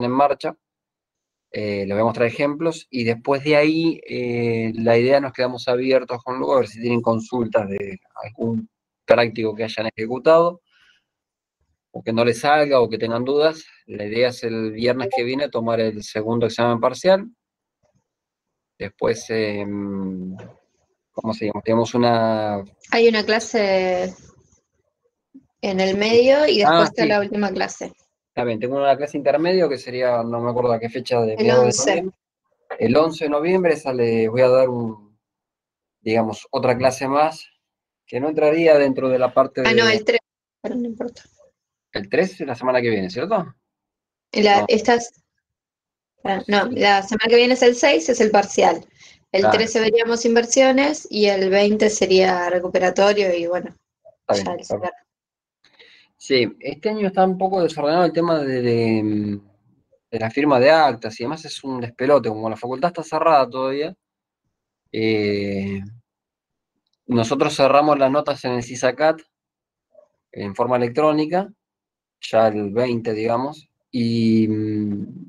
en marcha. Les voy a mostrar ejemplos y después de ahí la idea nos quedamos abiertos con luego a ver si tienen consultas de algún práctico que hayan ejecutado o que no les salga o que tengan dudas. La idea es el viernes que viene tomar el segundo examen parcial. Después, ¿cómo se llama? Tenemos una... Hay una clase en el medio y después está Sí, la última clase. está bien, tengo una clase intermedio que sería, no me acuerdo a qué fecha, de El mediados de 11. noviembre. El 11 de noviembre les voy a dar digamos, otra clase más que no entraría dentro de la parte Ah, no, de... el 3. Pero no importa. El 3 la semana que viene, ¿cierto? La, No, estas, no, la semana que viene es el 6, es el parcial. El claro, 13 veríamos inversiones y el 20 sería recuperatorio y bueno, está ya bien. el cierre. Sí, este año está un poco desordenado el tema de la firma de actas y además es un despelote, como la facultad está cerrada todavía. eh, Nosotros cerramos las notas en el CISACAT en forma electrónica, ya el 20, digamos, y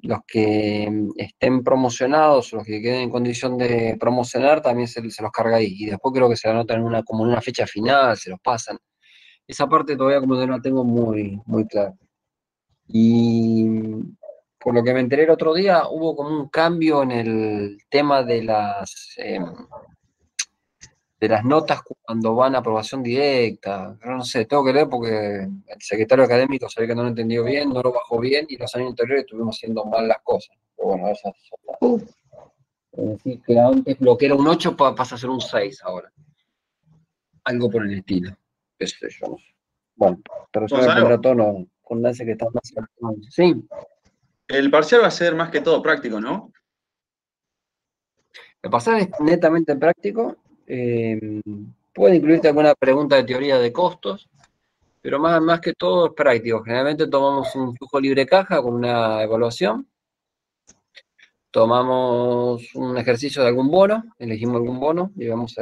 los que estén promocionados, los que queden en condición de promocionar, también se los carga ahí. Y después creo que se anotan como en una fecha final, se los pasan. Esa parte todavía como que no la tengo muy, muy clara. Y por lo que me enteré el otro día, hubo como un cambio en el tema de las notas cuando van a aprobación directa. Yo no sé, tengo que leer porque el secretario académico se ve que no lo entendió bien, no lo bajó bien y los años anteriores estuvimos haciendo mal las cosas. Pero bueno, eso ya está. Uh, Es decir, que antes lo que era un 8 pasa a ser un 6 ahora. Algo por el estilo. Qué sé yo, no sé. Bueno, pero ya me pondré a Gonzalo, tono con Nancy que está más cercano. Sí, el parcial va a ser más que todo práctico, ¿no? el pasar es netamente práctico. eh, Puede incluirte alguna pregunta de teoría de costos, pero más que todo es práctico. Generalmente tomamos un flujo libre caja con una evaluación, tomamos un ejercicio de algún bono, elegimos algún bono, digamos,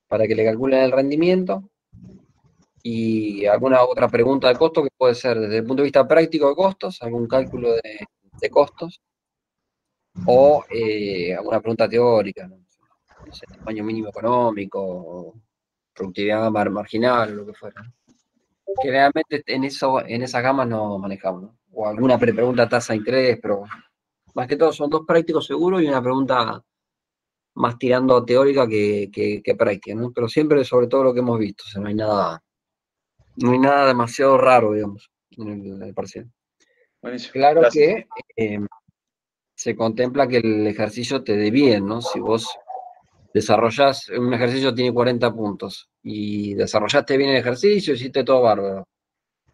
para que le calculen el rendimiento, y alguna otra pregunta de costo que puede ser desde el punto de vista práctico de costos, algún cálculo de costos, o alguna pregunta teórica, ¿no? No sé, tamaño mínimo económico, productividad marginal, lo que fuera. Generalmente en esas gamas no manejamos, ¿no? O alguna pregunta tasa de interés, pero más que todo son dos prácticos seguros y una pregunta más tirando teórica que práctica, ¿no? Pero siempre sobre todo lo que hemos visto, o sea, no hay nada demasiado raro, digamos, en el parcial. Buenísimo. Claro Gracias. que se contempla que el ejercicio te dé bien, ¿no? Si vos desarrollás, un ejercicio tiene 40 puntos y desarrollaste bien el ejercicio, hiciste todo bárbaro,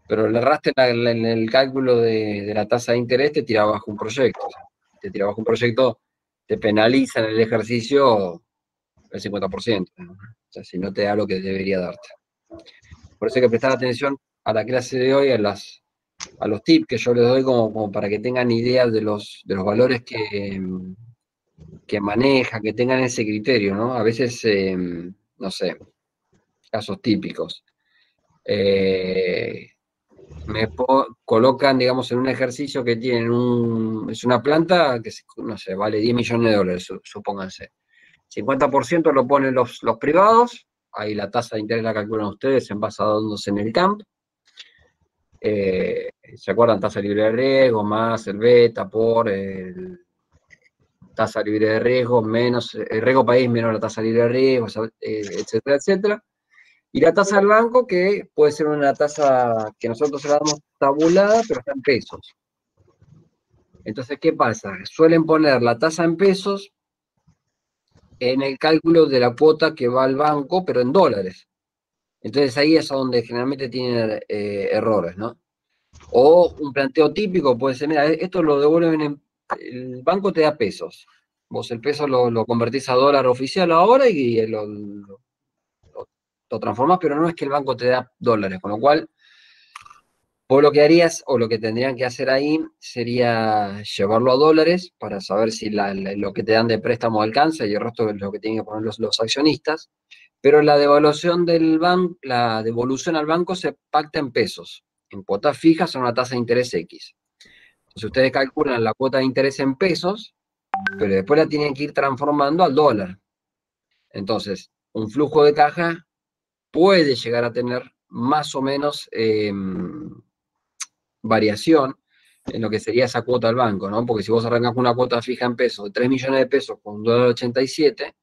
pero le erraste en el cálculo de la tasa de interés, te tira abajo un proyecto. O sea, te tira abajo un proyecto, te penaliza en el ejercicio el 50%, ¿no? O sea, si no te da lo que debería darte. Por eso hay que prestar atención a la clase de hoy, a los tips que yo les doy como para que tengan ideas de los valores que maneja, que tengan ese criterio, ¿no? A veces, no sé, casos típicos. Eh, Colocan, digamos, en un ejercicio que tienen es una planta que, no sé, vale 10 millones de dólares, supónganse. 50% lo ponen los privados, ahí la tasa de interés la calculan ustedes en base a dándose en el camp. ¿Se acuerdan? Tasa libre de riesgo más el beta por tasa libre de riesgo menos el riesgo país menos la tasa libre de riesgo, etcétera, etcétera. Y la tasa del banco, que puede ser una tasa que nosotros la damos tabulada, pero está en pesos. Entonces, ¿qué pasa? Suelen poner la tasa en pesos en el cálculo de la cuota que va al banco, pero en dólares. Entonces ahí es donde generalmente tienen errores, ¿no? O un planteo típico puede ser, mira, esto lo devuelven el banco te da pesos. Vos el peso lo convertís a dólar oficial ahora y lo transformás, pero no es que el banco te da dólares, con lo cual vos lo que harías o lo que tendrían que hacer ahí sería llevarlo a dólares para saber si lo que te dan de préstamo alcanza y el resto es lo que tienen que poner los accionistas. Pero la devaluación del banco, la devolución al banco se pacta en pesos, en cuotas fijas a una tasa de interés X. Entonces ustedes calculan la cuota de interés en pesos, pero después la tienen que ir transformando al dólar. Entonces, un flujo de caja puede llegar a tener más o menos variación en lo que sería esa cuota al banco, ¿no? Porque si vos arrancás con una cuota fija en pesos de 3 millones de pesos con un dólar 87,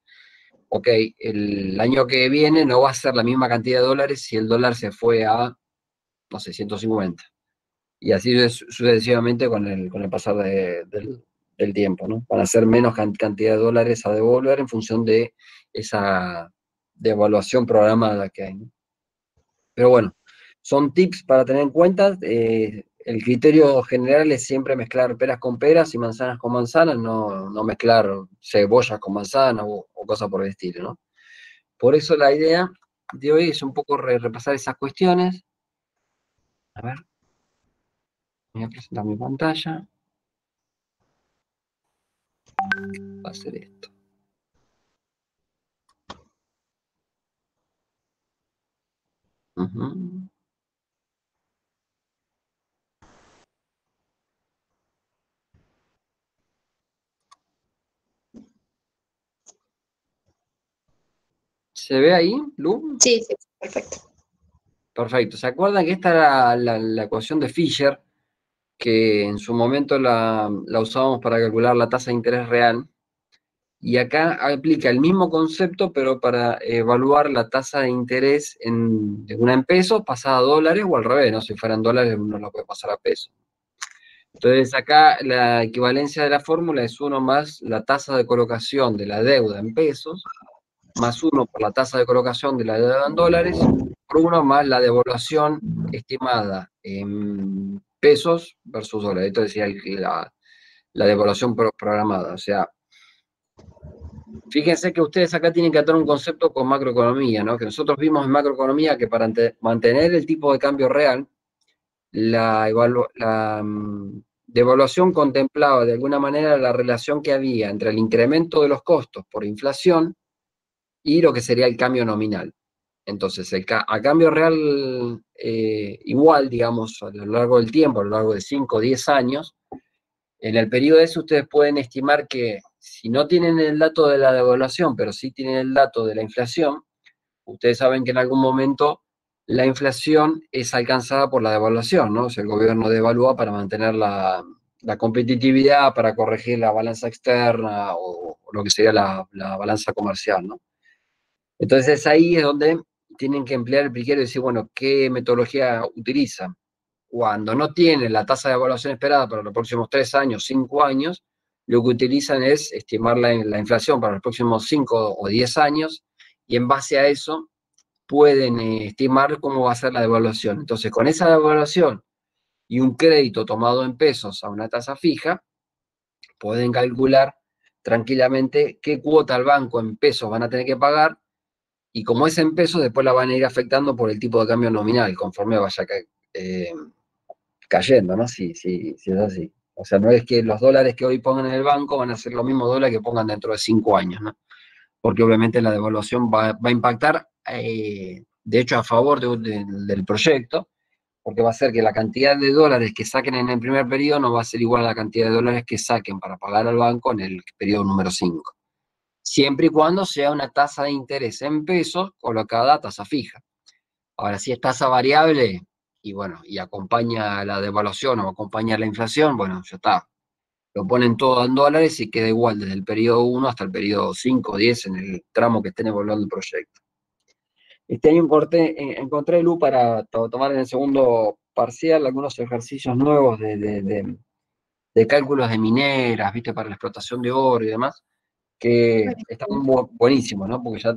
ok, el año que viene no va a ser la misma cantidad de dólares si el dólar se fue a, no sé, 150. Y así sucesivamente con el pasar del tiempo, ¿no? Van a ser menos cantidad de dólares a devolver en función de esa devaluación programada que hay, ¿no? Pero bueno, son tips para tener en cuenta. El criterio general es siempre mezclar peras con peras y manzanas con manzanas, no mezclar cebollas con manzanas o cosas por el estilo, ¿no? Por eso la idea de hoy es un poco repasar esas cuestiones. A ver, voy a presentar mi pantalla. Va a ser esto. Ujú. ¿Se ve ahí, Lu? Sí, sí, perfecto. Perfecto. ¿Se acuerdan que esta era la ecuación de Fisher, que en su momento la usábamos para calcular la tasa de interés real? Y acá aplica el mismo concepto, pero para evaluar la tasa de interés de una en pesos pasada a dólares o al revés, ¿no? Si fueran dólares uno la puede pasar a pesos. Entonces acá la equivalencia de la fórmula es 1 más la tasa de colocación de la deuda en pesos, más 1 por la tasa de colocación de la deuda en dólares, por 1 más la devaluación estimada en pesos versus dólares. Esto decía la devaluación programada. O sea, fíjense que ustedes acá tienen que atar un concepto con macroeconomía, ¿no? Que nosotros vimos en macroeconomía que para mantener el tipo de cambio real, la devaluación contemplaba de alguna manera la relación que había entre el incremento de los costos por inflación y lo que sería el cambio nominal. Entonces, a cambio real igual, digamos, a lo largo del tiempo, a lo largo de 5 o 10 años, en el periodo ese ustedes pueden estimar que si no tienen el dato de la devaluación, pero sí tienen el dato de la inflación, ustedes saben que en algún momento la inflación es alcanzada por la devaluación, ¿no? O sea, el gobierno devalúa para mantener la competitividad, para corregir la balanza externa o lo que sería la balanza comercial, ¿no? Entonces ahí es donde tienen que emplear el criterio y decir, bueno, ¿qué metodología utilizan? Cuando no tienen la tasa de evaluación esperada para los próximos 3 años, 5 años, lo que utilizan es estimar la inflación para los próximos 5 o 10 años y en base a eso pueden estimar cómo va a ser la devaluación. Entonces, con esa devaluación y un crédito tomado en pesos a una tasa fija, pueden calcular tranquilamente qué cuota al banco en pesos van a tener que pagar y como es en pesos, después la van a ir afectando por el tipo de cambio nominal conforme vaya eh, cayendo, ¿no? Si es así. O sea, no es que los dólares que hoy pongan en el banco van a ser los mismos dólares que pongan dentro de 5 años, ¿no? Porque obviamente la devaluación va a impactar, de hecho, a favor del proyecto, porque va a ser que la cantidad de dólares que saquen en el primer periodo no va a ser igual a la cantidad de dólares que saquen para pagar al banco en el periodo número 5. Siempre y cuando sea una tasa de interés en pesos colocada a tasa fija. Ahora, si es tasa variable y bueno, y acompaña la devaluación o acompaña la inflación, bueno, ya está. Lo ponen todo en dólares y queda igual desde el periodo 1 hasta el periodo 5 o 10 en el tramo que estén evaluando el proyecto. Este año encontré, Lu, para tomar en el segundo parcial algunos ejercicios nuevos de cálculos de mineras, ¿viste? Para la explotación de oro y demás, que están buenísimos, ¿no? Porque ya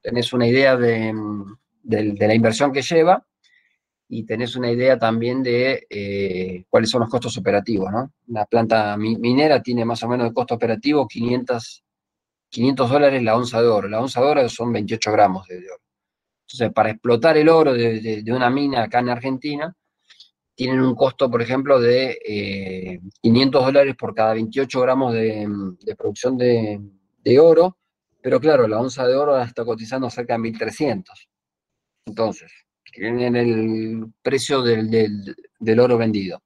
tenés una idea de la inversión que lleva y tenés una idea también de cuáles son los costos operativos, ¿no? La planta minera tiene más o menos de costo operativo 500 dólares la onza de oro. La onza de oro son 28 gramos de oro. Entonces, para explotar el oro de una mina acá en Argentina, tienen un costo, por ejemplo, de 500 dólares por cada 28 gramos de producción de oro, pero claro, la onza de oro está cotizando cerca de 1.300. Entonces, en el precio del oro vendido.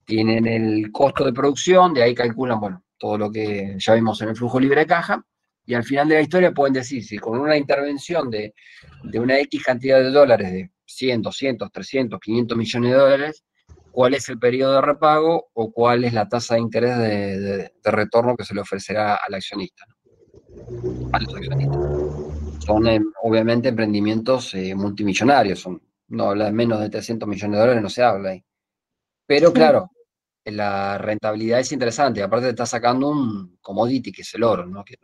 tienen el costo de producción, de ahí calculan, bueno, todo lo que ya vimos en el flujo libre de caja, y al final de la historia pueden decir si con una intervención de una X cantidad de dólares, de 100, 200, 300, 500 millones de dólares, cuál es el periodo de repago o cuál es la tasa de interés de retorno que se le ofrecerá al accionista, ¿no? A los accionistas. Son obviamente emprendimientos multimillonarios, no habla de menos de 300 millones de dólares, no se habla ahí. Pero claro, la rentabilidad es interesante, aparte te está sacando un commodity que es el oro, ¿no? Que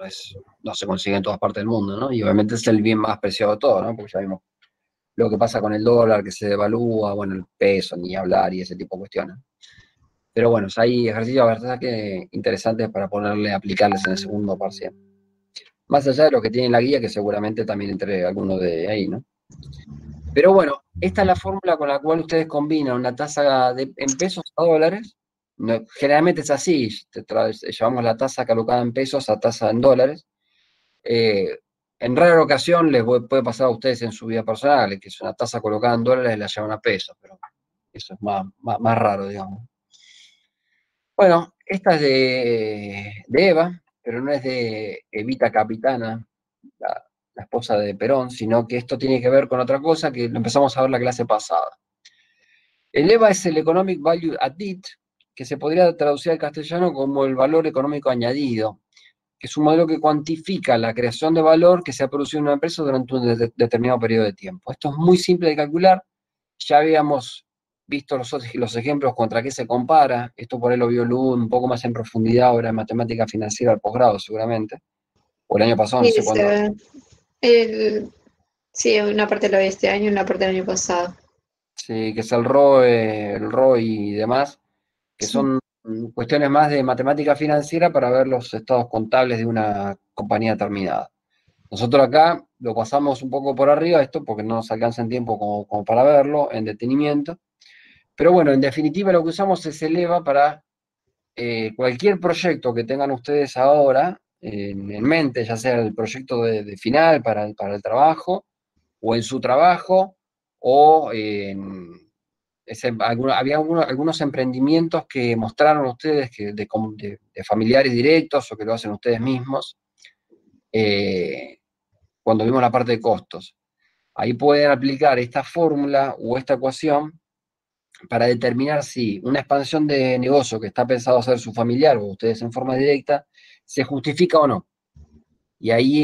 no se consigue en todas partes del mundo, ¿no? Y obviamente es el bien más preciado de todo, ¿no? Porque ya vimos lo que pasa con el dólar, que se devalúa, bueno, el peso, ni hablar, y ese tipo de cuestiones. Pero bueno, hay ejercicios, la verdad, que interesantes para aplicarles en el segundo parcial. Más allá de lo que tiene la guía, que seguramente también entre algunos de ahí, ¿no? Pero bueno, esta es la fórmula con la cual ustedes combinan una tasa en pesos a dólares. Generalmente es así, llevamos la tasa calculada en pesos a tasa en dólares. En rara ocasión les puede pasar a ustedes en su vida personal, que es una tasa colocada en dólares y la llevan a pesos, pero eso es más raro, digamos. Bueno, esta es de Eva, pero no es de Evita Capitana, la esposa de Perón, sino que esto tiene que ver con otra cosa que lo empezamos a ver la clase pasada. El EVA es el Economic Value Added, que se podría traducir al castellano como el valor económico añadido, que es un modelo que cuantifica la creación de valor que se ha producido en una empresa durante un determinado periodo de tiempo. Esto es muy simple de calcular, ya habíamos visto los ejemplos contra qué se compara, esto por ahí lo vio Lu un poco más en profundidad ahora en matemática financiera al posgrado seguramente, o el año pasado, no sé cuándo. Sí, una parte lo vi este año y una parte el año pasado. Sí, que es el ROE y demás, que son cuestiones más de matemática financiera para ver los estados contables de una compañía determinada. Nosotros acá lo pasamos un poco por arriba esto porque no nos alcanza en tiempo como para verlo en detenimiento. Pero bueno, en definitiva lo que usamos es el EVA para cualquier proyecto que tengan ustedes ahora en mente, ya sea el proyecto de final para el trabajo, o en su trabajo, o había algunos emprendimientos que mostraron ustedes de familiares directos o que lo hacen ustedes mismos, cuando vimos la parte de costos. Ahí pueden aplicar esta fórmula o esta ecuación para determinar si una expansión de negocio que está pensado hacer su familiar o ustedes en forma directa, se justifica o no. Y ahí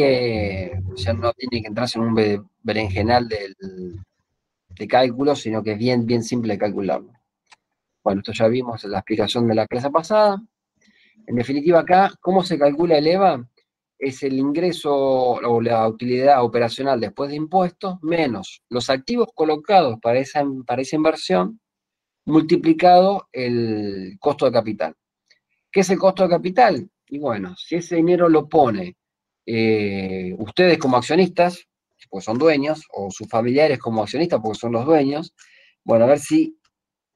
ya no tiene que entrarse en un berenjenal de cálculo, sino que es bien simple de calcularlo. Bueno, esto ya vimos en la explicación de la clase pasada. En definitiva acá, ¿cómo se calcula el EVA? Es el ingreso o la utilidad operacional después de impuestos menos los activos colocados para esa inversión multiplicado el costo de capital. ¿Qué es el costo de capital? Y bueno, si ese dinero lo pone ustedes como accionistas, porque son dueños, o sus familiares como accionistas, porque son los dueños, bueno, a ver si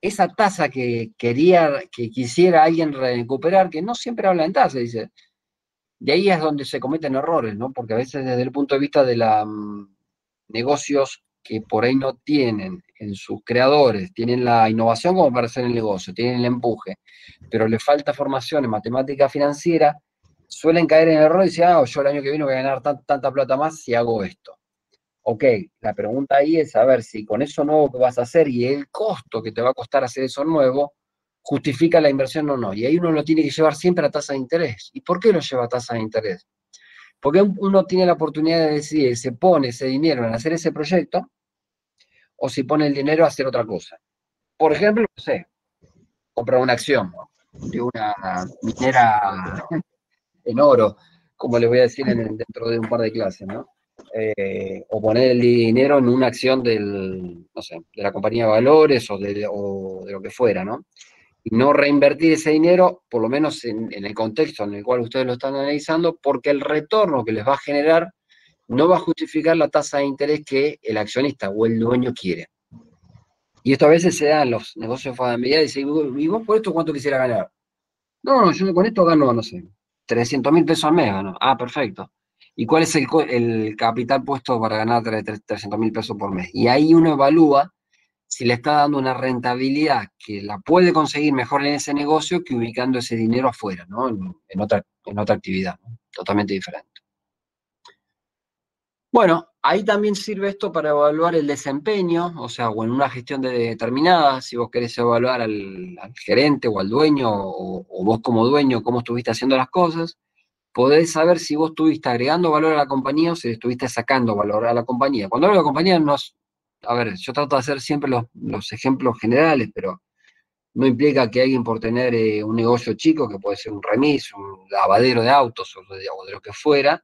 esa tasa que quisiera alguien recuperar, que no siempre habla en tasa, dice, de ahí es donde se cometen errores, ¿no? Porque a veces desde el punto de vista de los negocios que por ahí no tienen en sus creadores, tienen la innovación como para hacer el negocio, tienen el empuje, pero le falta formación en matemática financiera, suelen caer en el error y decir, yo el año que viene voy a ganar tanta plata más si hago esto. Ok, la pregunta ahí es saber si con eso nuevo que vas a hacer y el costo que te va a costar hacer eso nuevo, justifica la inversión o no. Y ahí uno lo tiene que llevar siempre a tasa de interés. ¿Y por qué lo lleva a tasa de interés? Porque uno tiene la oportunidad de decidir, se pone ese dinero en hacer ese proyecto o si pone el dinero a hacer otra cosa. Por ejemplo, no sé, comprar una acción de una minera en oro, como les voy a decir dentro de un par de clases, ¿no? O poner el dinero en una acción no sé, de la compañía de valores o de lo que fuera, ¿no? Y no reinvertir ese dinero, por lo menos en el contexto en el cual ustedes lo están analizando, porque el retorno que les va a generar no va a justificar la tasa de interés que el accionista o el dueño quiere. Y esto a veces se da en los negocios familiares y dicen, ¿y vos por esto cuánto quisiera ganar? No, yo con esto gano, no sé, 300.000 pesos al mes gano. Ah, perfecto. ¿Y cuál es el capital puesto para ganar 300.000 pesos por mes? Y ahí uno evalúa si le está dando una rentabilidad que la puede conseguir mejor en ese negocio que ubicando ese dinero afuera, ¿no? En otra actividad, ¿no? Totalmente diferente. Bueno, ahí también sirve esto para evaluar el desempeño, o sea, o en una gestión determinada, si vos querés evaluar al gerente o al dueño, o vos como dueño, cómo estuviste haciendo las cosas, podés saber si vos estuviste agregando valor a la compañía o si estuviste sacando valor a la compañía. Cuando hablo de la compañía, a ver, yo trato de hacer siempre los ejemplos generales, pero no implica que alguien por tener un negocio chico, que puede ser un remis, un lavadero de autos o de lo que fuera,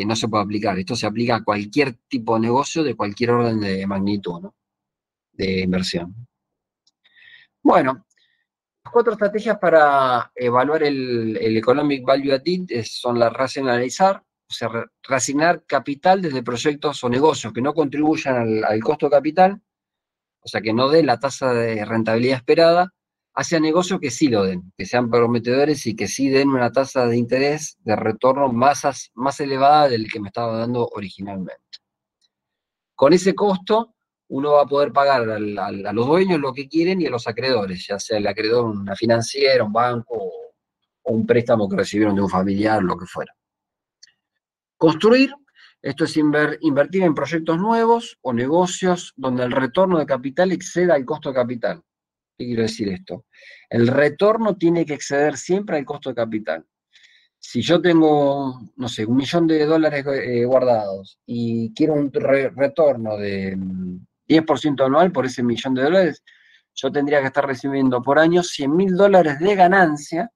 no se puede aplicar. Esto se aplica a cualquier tipo de negocio de cualquier orden de magnitud, ¿no? De inversión. Bueno, las 4 estrategias para evaluar el Economic Value Added son la racionalizar, o sea, reasignar capital desde proyectos o negocios que no contribuyan al costo de capital, o sea, que no den la tasa de rentabilidad esperada, hacia negocios que sí lo den, que sean prometedores y que sí den una tasa de interés de retorno más elevada del que me estaba dando originalmente. Con ese costo, uno va a poder pagar a los dueños lo que quieren y a los acreedores, ya sea el acreedor una financiera, un banco o un préstamo que recibieron de un familiar, lo que fuera. Construir, esto es invertir en proyectos nuevos o negocios donde el retorno de capital exceda el costo de capital. ¿Qué quiero decir esto? El retorno tiene que exceder siempre al costo de capital. Si yo tengo, no sé, $1.000.000 guardados y quiero un retorno de 10% anual por ese $1.000.000, yo tendría que estar recibiendo por año $100.000 de ganancia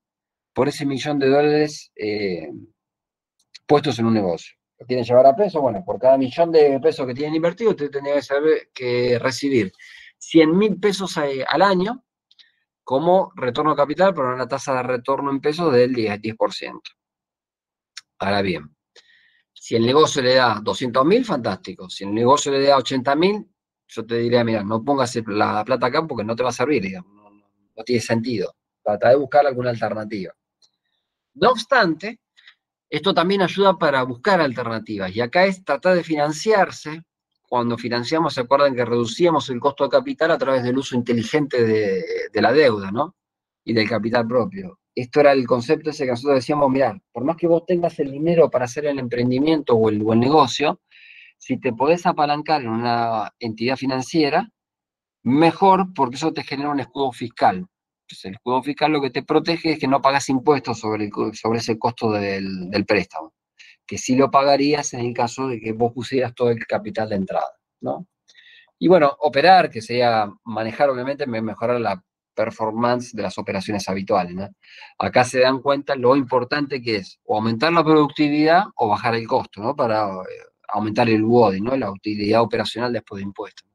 por ese $1.000.000 puestos en un negocio. ¿Lo quieren llevar a peso? Bueno, por cada $1.000.000 que tienen invertido, usted tendría que saber que recibir 100.000 pesos al año como retorno de capital por una tasa de retorno en pesos del 10%. Ahora bien, si el negocio le da 200.000, fantástico. Si el negocio le da 80.000, yo te diría, mira, no pongas la plata acá porque no te va a servir, digamos, no tiene sentido. Trata de buscar alguna alternativa. No obstante, esto también ayuda para buscar alternativas. Y acá es tratar de financiarse. Cuando financiamos, se acuerdan que reducíamos el costo de capital a través del uso inteligente de la deuda, ¿no? Y del capital propio. Esto era el concepto ese que nosotros decíamos, mirá, por más que vos tengas el dinero para hacer el emprendimiento o el negocio, si te podés apalancar en una entidad financiera, mejor, porque eso te genera un escudo fiscal. Entonces, el escudo fiscal lo que te protege es que no pagas impuestos sobre ese costo del préstamo, que sí lo pagarías en el caso de que vos pusieras todo el capital de entrada, ¿no? Y bueno, operar, que sería manejar, obviamente, mejorar la performance de las operaciones habituales, ¿no? Acá se dan cuenta lo importante que es o aumentar la productividad o bajar el costo, ¿no? Para aumentar el WODI, ¿no? La utilidad operacional después de impuestos.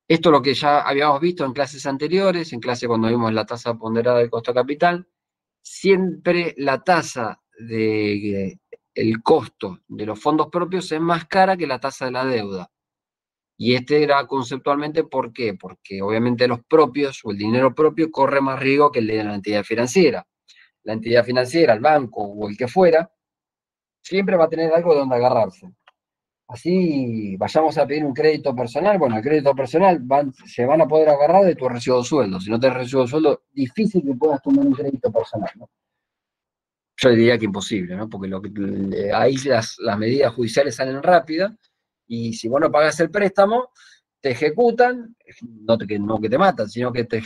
Esto es lo que ya habíamos visto en clases anteriores, en clase cuando vimos la tasa ponderada del costo de capital. Siempre la tasa el costo de los fondos propios es más cara que la tasa de la deuda. Y este era conceptualmente, ¿por qué? Porque obviamente los propios o el dinero propio corre más riesgo que el de la entidad financiera. La entidad financiera, el banco o el que fuera, siempre va a tener algo de donde agarrarse. Así vayamos a pedir un crédito personal, bueno, el crédito personal se van a poder agarrar de tu recibo de sueldo. Si no tenés recibo de sueldo, difícil que puedas tomar un crédito personal, ¿no? Yo diría que imposible, ¿no? Porque ahí las medidas judiciales salen rápidas y si vos no pagás el préstamo, te ejecutan, no que te matan, sino que te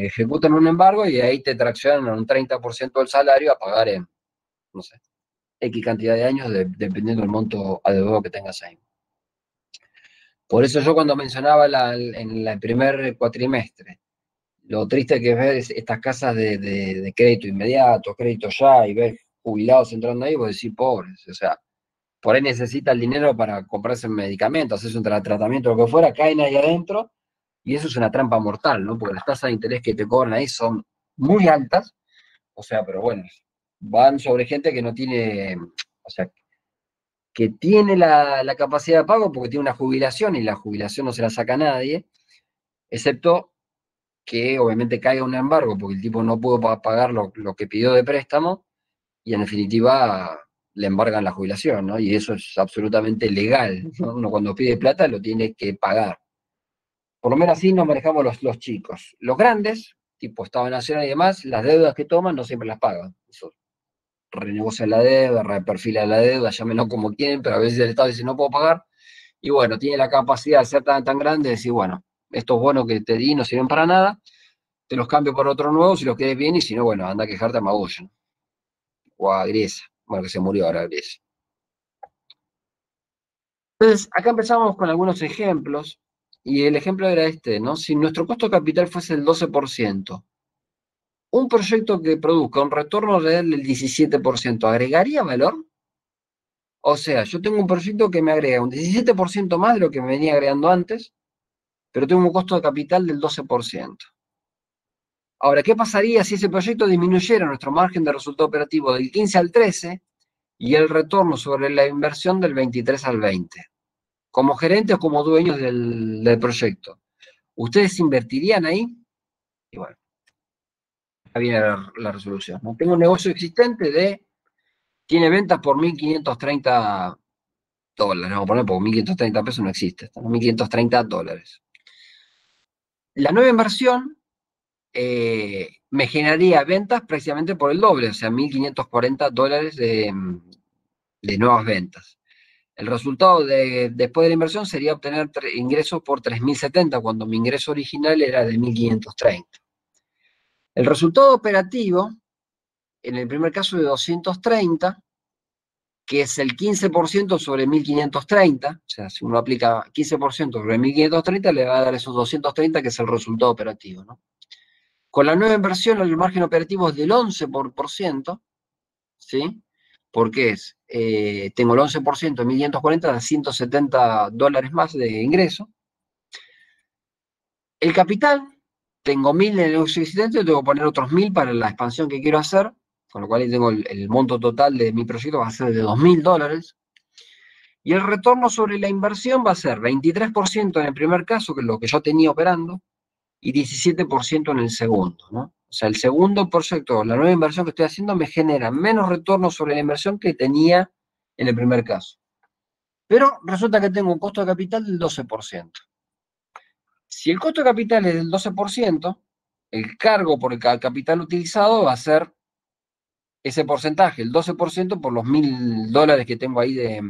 ejecutan un embargo y ahí te traccionan un 30% del salario a pagar en, no sé, X cantidad de años, dependiendo del monto adeudado que tengas ahí. Por eso yo cuando mencionaba en el primer cuatrimestre, lo triste que es ver estas casas de crédito inmediato, crédito ya, y ves jubilados entrando ahí, vos decís, pobres, o sea, por ahí necesita el dinero para comprarse un medicamento, hacerse un tratamiento, lo que fuera, caen ahí adentro, y eso es una trampa mortal, ¿no? Porque las tasas de interés que te cobran ahí son muy altas, o sea, pero bueno, van sobre gente que no tiene, o sea, que tiene la capacidad de pago porque tiene una jubilación, y la jubilación no se la saca a nadie, excepto que obviamente caiga un embargo porque el tipo no pudo pagar lo que pidió de préstamo y en definitiva le embargan la jubilación, ¿no? Y eso es absolutamente legal, ¿no? Uno cuando pide plata lo tiene que pagar. Por lo menos así nos manejamos los chicos. Los grandes, tipo Estado Nacional y demás, las deudas que toman no siempre las pagan. Eso, renegocian la deuda, reperfilan la deuda, llámenlo como quieren, pero a veces el Estado dice no puedo pagar, y bueno, tiene la capacidad de ser tan grande de decir, bueno, estos bonos que te di no sirven para nada, te los cambio por otro nuevo si los querés bien, y si no, bueno, anda a quejarte a Magoya o a Griesa, bueno, que se murió ahora Griesa. Entonces, acá empezamos con algunos ejemplos, y el ejemplo era este, ¿no? Si nuestro costo de capital fuese el 12%, un proyecto que produzca un retorno real del 17%, ¿agregaría valor? O sea, yo tengo un proyecto que me agrega un 17% más de lo que me venía agregando antes, pero tengo un costo de capital del 12%. Ahora, ¿qué pasaría si ese proyecto disminuyera nuestro margen de resultado operativo del 15 al 13 y el retorno sobre la inversión del 23 al 20? Como gerentes o como dueños del proyecto, ¿ustedes invertirían ahí? Y bueno, ahí viene la resolución, ¿no? Tengo un negocio existente tiene ventas por $1.530, vamos a poner porque 1.530 pesos no existe, están $1.530. La nueva inversión me generaría ventas precisamente por el doble, o sea, $1.540 de nuevas ventas. El resultado después de la inversión sería obtener ingresos por 3.070, cuando mi ingreso original era de 1.530. El resultado operativo, en el primer caso de 230, que es el 15% sobre 1.530, o sea, si uno aplica 15% sobre 1.530, le va a dar esos 230, que es el resultado operativo, ¿no? Con la nueva inversión, el margen operativo es del 11%, ¿sí? Porque tengo el 11% de 1.540, da $170 más de ingreso. El capital, tengo 1.000 en el negocio existente, tengo que poner otros 1.000 para la expansión que quiero hacer, con lo cual ahí tengo el monto total de mi proyecto va a ser de $2.000. Y el retorno sobre la inversión va a ser 23% en el primer caso, que es lo que yo tenía operando, y 17% en el segundo, ¿no? O sea, el segundo proyecto, la nueva inversión que estoy haciendo, me genera menos retorno sobre la inversión que tenía en el primer caso. Pero resulta que tengo un costo de capital del 12%. Si el costo de capital es del 12%, el cargo por el capital utilizado va a ser ese porcentaje, el 12% por los $1.000 que tengo ahí de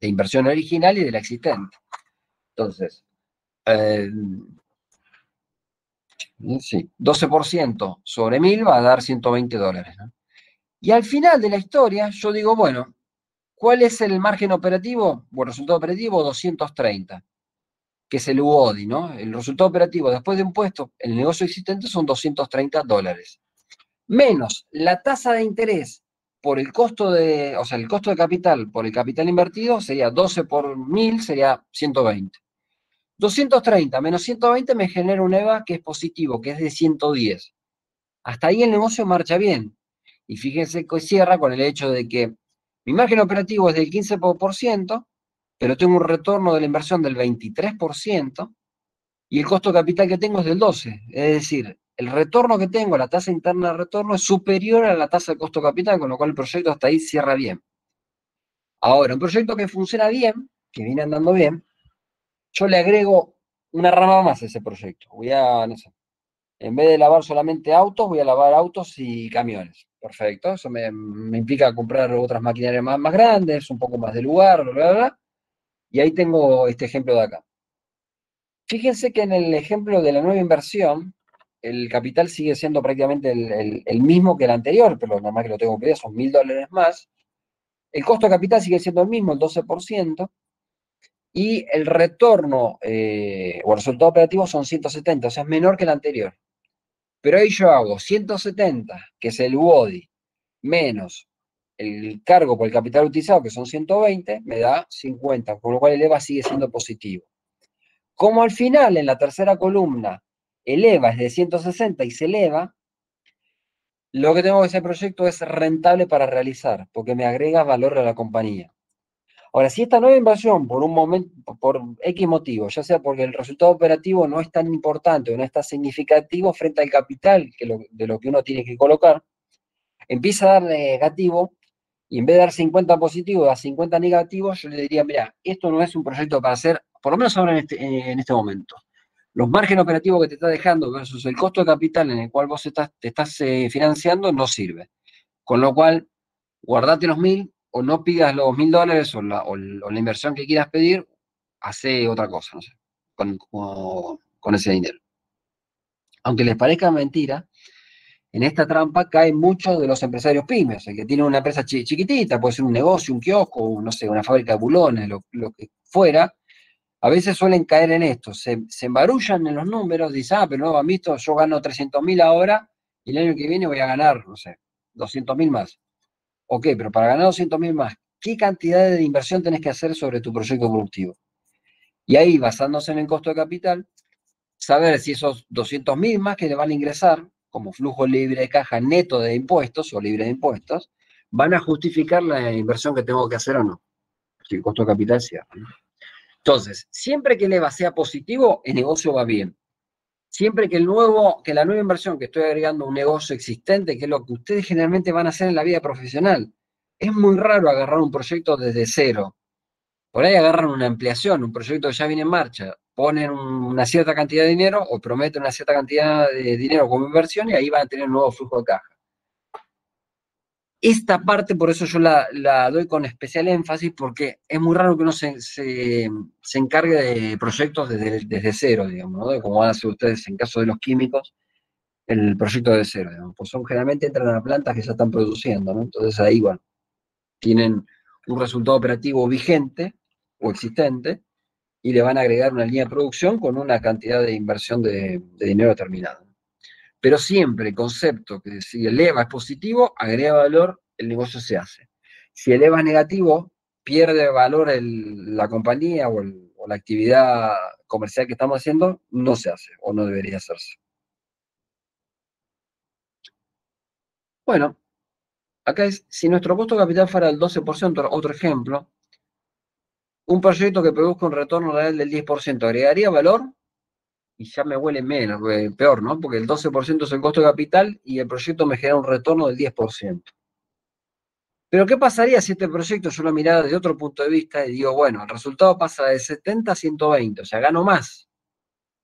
inversión original y de la existente. Entonces, sí, 12% sobre 1.000 va a dar $120, ¿no? Y al final de la historia, yo digo, bueno, ¿cuál es el margen operativo? Bueno, resultado operativo 230, que es el UODI, ¿no? El resultado operativo después de impuestos, el negocio existente son $230. Menos la tasa de interés por el costo o sea, el costo de capital por el capital invertido sería 12 por 1.000, sería 120. 230 menos 120 me genera un EVA que es positivo, que es de 110. Hasta ahí el negocio marcha bien. Y fíjense que cierra con el hecho de que mi margen operativo es del 15%, pero tengo un retorno de la inversión del 23%, y el costo de capital que tengo es del 12%. Es decir, el retorno que tengo, la tasa interna de retorno, es superior a la tasa de costo de capital, con lo cual el proyecto hasta ahí cierra bien. Ahora, un proyecto que funciona bien, que viene andando bien, yo le agrego una rama más a ese proyecto. Voy a, no sé, en vez de lavar solamente autos, voy a lavar autos y camiones. Perfecto, eso me implica comprar otras maquinarias más grandes, un poco más de lugar, bla, bla, bla. Y ahí tengo este ejemplo de acá. Fíjense que en el ejemplo de la nueva inversión, el capital sigue siendo prácticamente el mismo que el anterior, pero nada más que lo tengo que ver, son $1.000 más. El costo de capital sigue siendo el mismo, el 12%, y el retorno o el resultado operativo son 170, o sea, es menor que el anterior. Pero ahí yo hago 170, que es el UODI, menos el cargo por el capital utilizado, que son 120, me da 50, con lo cual el EVA sigue siendo positivo. Como al final, en la tercera columna, el EVA es de 160 y se eleva, lo que tengo que hacer proyecto es rentable para realizar, porque me agrega valor a la compañía. Ahora, si esta nueva inversión, por un momento, por X motivo, ya sea porque el resultado operativo no es tan importante o no es tan significativo frente al capital de lo que uno tiene que colocar, empieza a dar negativo, Y en vez de dar 50 positivos, da 50 negativos, yo le diría, mira, esto no es un proyecto para hacer, por lo menos ahora en este momento. Los márgenes operativos que te está dejando versus el costo de capital en el cual vos te estás financiando no sirve. Con lo cual, guardate los 1.000 o no pidas los $1.000 o la inversión que quieras pedir, hace otra cosa, no sé, con ese dinero. Aunque les parezca mentira, en esta trampa caen muchos de los empresarios pymes, el que tiene una empresa chiquitita, puede ser un negocio, un kiosco, no sé, una fábrica de bulones, lo que fuera, a veces suelen caer en esto, se embarullan en los números, dicen, pero no, han visto, yo gano 300.000 ahora y el año que viene voy a ganar, no sé, 200.000 más. Ok, pero para ganar 200.000 más, ¿qué cantidad de inversión tenés que hacer sobre tu proyecto productivo? Y ahí, basándose en el costo de capital, saber si esos 200.000 más que le van a ingresar como flujo libre de caja neto de impuestos o libre de impuestos, van a justificar la inversión que tengo que hacer o no. Si el costo de capital es cierto. Entonces, siempre que el EVA sea positivo, el negocio va bien. Siempre que la nueva inversión que estoy agregando a un negocio existente, que es lo que ustedes generalmente van a hacer en la vida profesional, es muy raro agarrar un proyecto desde cero. Por ahí agarran una ampliación, un proyecto que ya viene en marcha, ponen una cierta cantidad de dinero o prometen una cierta cantidad de dinero como inversión y ahí van a tener un nuevo flujo de caja. Esta parte, por eso yo la doy con especial énfasis, porque es muy raro que uno se encargue de proyectos desde cero, digamos, ¿no? Como van a hacer ustedes en caso de los químicos, el proyecto de cero, digamos. Pues generalmente entran a plantas que ya están produciendo, ¿no? Entonces ahí, bueno, tienen un resultado operativo vigente o existente y le van a agregar una línea de producción con una cantidad de inversión de dinero determinada. Pero siempre el concepto que si el EVA es positivo, agrega valor, el negocio se hace. Si el EVA es negativo, pierde valor la compañía o la actividad comercial que estamos haciendo, no se hace o no debería hacerse. Bueno, acá es, si nuestro costo de capital fuera el 12%, otro ejemplo, un proyecto que produzca un retorno real del 10%, ¿agregaría valor? Y ya me huele menos, peor, ¿no? Porque el 12% es el costo de capital y el proyecto me genera un retorno del 10%. Pero ¿qué pasaría si este proyecto yo lo mirara desde otro punto de vista y digo, bueno, el resultado pasa de 70 a 120, o sea, gano más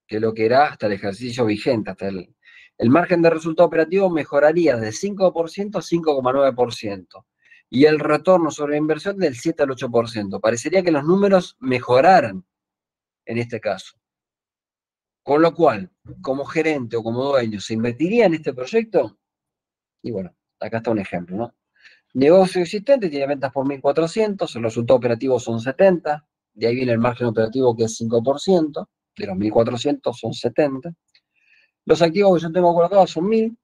que lo que era hasta el ejercicio vigente, hasta el margen de resultado operativo mejoraría de 5% a 5,9%. Y el retorno sobre la inversión del 7 al 8%. Parecería que los números mejoraran en este caso. Con lo cual, como gerente o como dueño, ¿se invertiría en este proyecto? Y bueno, acá está un ejemplo, ¿no? Negocio existente tiene ventas por 1.400, el resultado operativo son 70, de ahí viene el margen operativo que es 5%, de los 1.400 son 70. Los activos que yo tengo colocados son 1.000,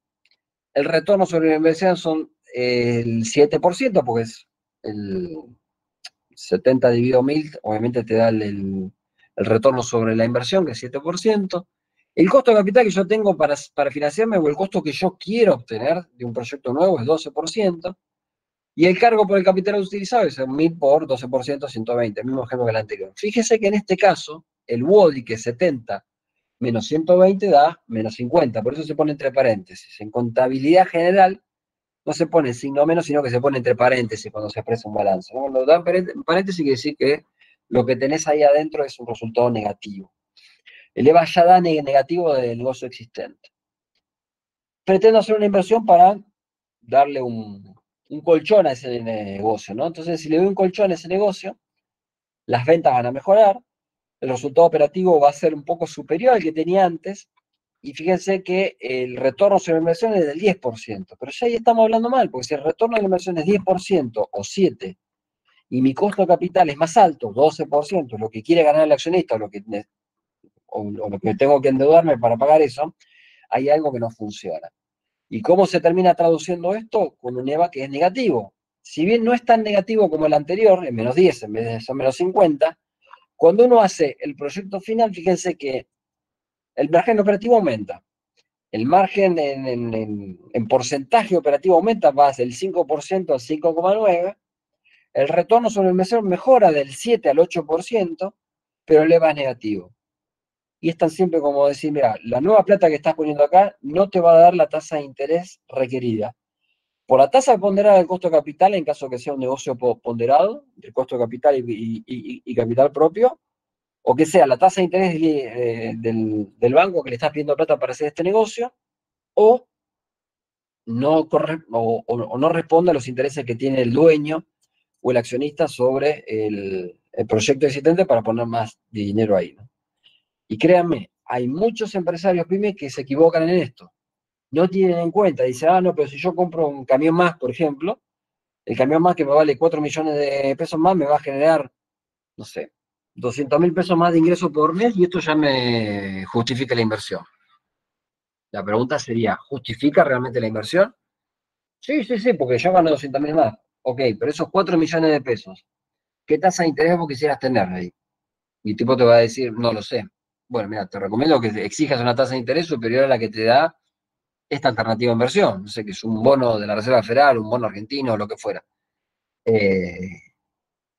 el retorno sobre la inversión son el 7%, porque es el 70 dividido 1.000, obviamente te da el retorno sobre la inversión, que es 7%. El costo de capital que yo tengo para financiarme o el costo que yo quiero obtener de un proyecto nuevo es 12%. Y el cargo por el capital utilizado es 1.000 por 12%, 120, el mismo ejemplo que el anterior. Fíjese que en este caso, el WODI, que es 70 menos 120, da menos 50, por eso se pone entre paréntesis. En contabilidad general no se pone signo menos, sino que se pone entre paréntesis cuando se expresa un balance, ¿no? Cuando da paréntesis quiere decir que lo que tenés ahí adentro es un resultado negativo. El EVA ya da negativo del negocio existente. Pretendo hacer una inversión para darle un colchón a ese negocio, ¿no? Entonces, si le doy un colchón a ese negocio, las ventas van a mejorar, el resultado operativo va a ser un poco superior al que tenía antes, y fíjense que el retorno sobre la inversión es del 10%, pero ya ahí estamos hablando mal, porque si el retorno de la inversión es 10% o 7%, y mi costo de capital es más alto, 12%, lo que quiere ganar el accionista, o lo que tengo que endeudarme para pagar eso, hay algo que no funciona. ¿Y cómo se termina traduciendo esto? Con un EVA que es negativo. Si bien no es tan negativo como el anterior, en menos 10 en vez de ser menos 50, cuando uno hace el proyecto final, fíjense que el margen operativo aumenta. El margen en porcentaje operativo aumenta, va del 5% al 5,9%. El retorno sobre la inversión mejora del 7 al 8%, pero el EVA es negativo. Y es tan simple como decir, mira, la nueva plata que estás poniendo acá no te va a dar la tasa de interés requerida. Por la tasa ponderada del costo de capital, en caso que sea un negocio ponderado, del costo de capital y capital propio, o que sea la tasa de interés del banco que le estás pidiendo plata para hacer este negocio, o o no responde a los intereses que tiene el dueño o el accionista sobre el proyecto existente para poner más dinero ahí, ¿no? Y créanme, hay muchos empresarios pymes que se equivocan en esto. No tienen en cuenta, dicen, no, pero si yo compro un camión más, por ejemplo, el camión más que me vale 4 millones de pesos más me va a generar, no sé, 200.000 pesos más de ingreso por mes y esto ya me justifica la inversión. La pregunta sería, ¿justifica realmente la inversión? Sí, sí, sí, porque yo gano 200.000 más. Ok, pero esos 4 millones de pesos, ¿qué tasa de interés vos quisieras tener ahí? Y el tipo te va a decir, no lo sé. Bueno, mira, te recomiendo que exijas una tasa de interés superior a la que te da esta alternativa de inversión. No sé, que es un bono de la Reserva Federal, un bono argentino, o lo que fuera. Eh,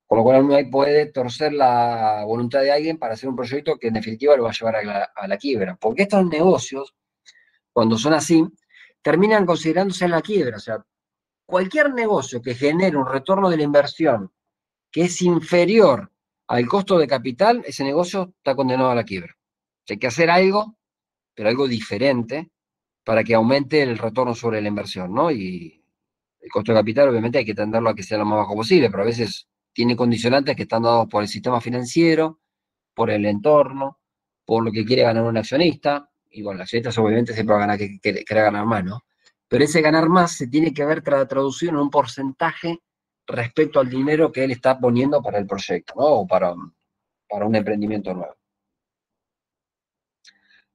con lo cual uno ahí puede torcer la voluntad de alguien para hacer un proyecto que en definitiva lo va a llevar a la quiebra. Porque estos negocios, cuando son así, terminan considerándose en la quiebra. O sea, cualquier negocio que genere un retorno de la inversión que es inferior al costo de capital, ese negocio está condenado a la quiebra. Hay que hacer algo, pero algo diferente, para que aumente el retorno sobre la inversión, ¿no? Y el costo de capital, obviamente, hay que tenderlo a que sea lo más bajo posible, pero a veces tiene condicionantes que están dados por el sistema financiero, por el entorno, por lo que quiere ganar un accionista, y bueno, el accionista obviamente siempre va a ganar que quiere ganar más, ¿no? Pero ese ganar más se tiene que ver traducido en un porcentaje respecto al dinero que él está poniendo para el proyecto, ¿no? O para un emprendimiento nuevo.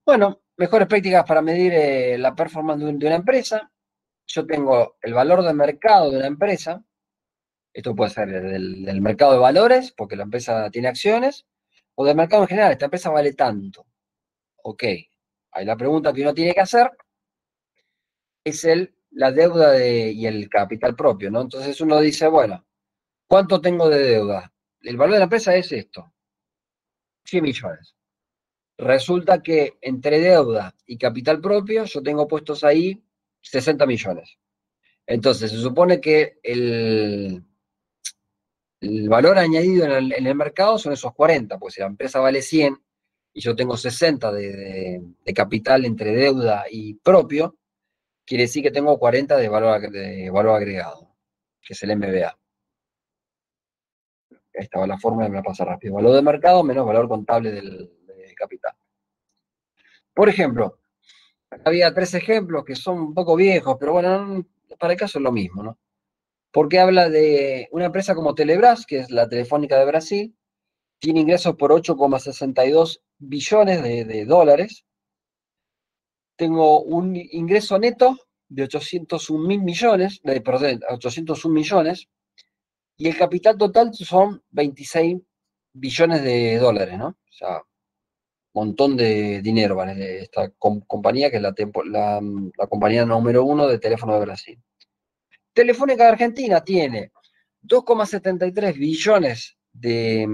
Bueno, mejores prácticas para medir la performance de una empresa. Yo tengo el valor de mercado de una empresa. Esto puede ser del mercado de valores, porque la empresa tiene acciones, o del mercado en general. Esta empresa vale tanto. Ok. Ahí la pregunta que uno tiene que hacer es la deuda y el capital propio, ¿no? Entonces uno dice, bueno, ¿cuánto tengo de deuda? El valor de la empresa es esto, 100 millones. Resulta que entre deuda y capital propio yo tengo puestos ahí 60 millones. Entonces se supone que el valor añadido en el mercado son esos 40, pues si la empresa vale 100 y yo tengo 60 de capital entre deuda y propio, quiere decir que tengo 40 de valor agregado, que es el MBA. Esta va la fórmula, me la pasa rápido. Valor de mercado menos valor contable del capital. Por ejemplo, había 3 ejemplos que son un poco viejos, pero bueno, para el caso es lo mismo, ¿no? Porque habla de una empresa como Telebrás, que es la Telefónica de Brasil, tiene ingresos por 8,62 billones de dólares. Tengo un ingreso neto de 801 mil millones, perdón, 801 millones, y el capital total son 26 billones de dólares, ¿no? O sea, un montón de dinero vale esta compañía, que es la compañía número 1 de teléfono de Brasil. Telefónica de Argentina tiene 2,73 billones de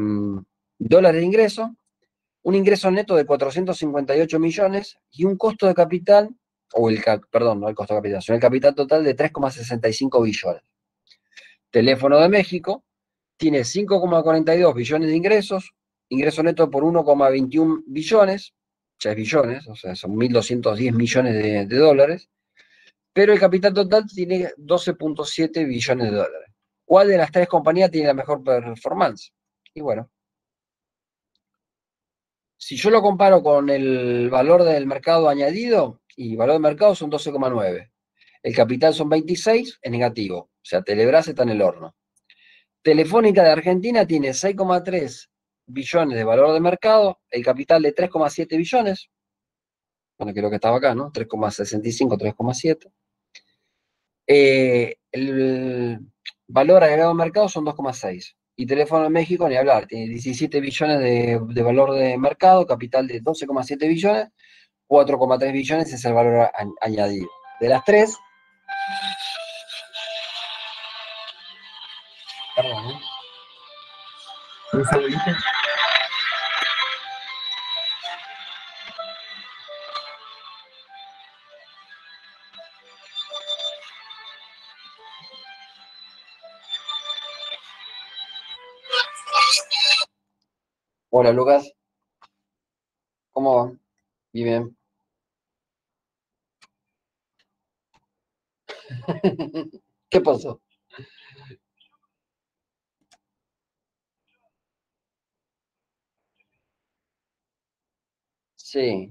dólares de ingreso, un ingreso neto de 458 millones y un costo de capital, perdón, no el costo de capital, sino el capital total de 3,65 billones. Teléfono de México tiene 5,42 billones de ingresos, ingreso neto por 1,21 billones, ya es billones, o sea, son 1.210 millones de dólares, pero el capital total tiene 12,7 billones de dólares. ¿Cuál de las 3 compañías tiene la mejor performance? Y bueno, si yo lo comparo con el valor del mercado añadido, y el valor del mercado son 12,9. El capital son 26, es negativo. O sea, Telebrás está en el horno. Telefónica de Argentina tiene 6,3 billones de valor de mercado, el capital de 3,7 billones. Bueno, que es lo que estaba acá, ¿no? 3,65, 3,7. El valor agregado al mercado son 2,6. Y Teléfono de México, ni hablar, tiene 17 billones de valor de mercado, capital de 12,7 billones, 4,3 billones es el valor añadido. De las 3, perdón, un segundito. Hola, Lucas. ¿Cómo va? Bien. ¿Qué pasó? Sí.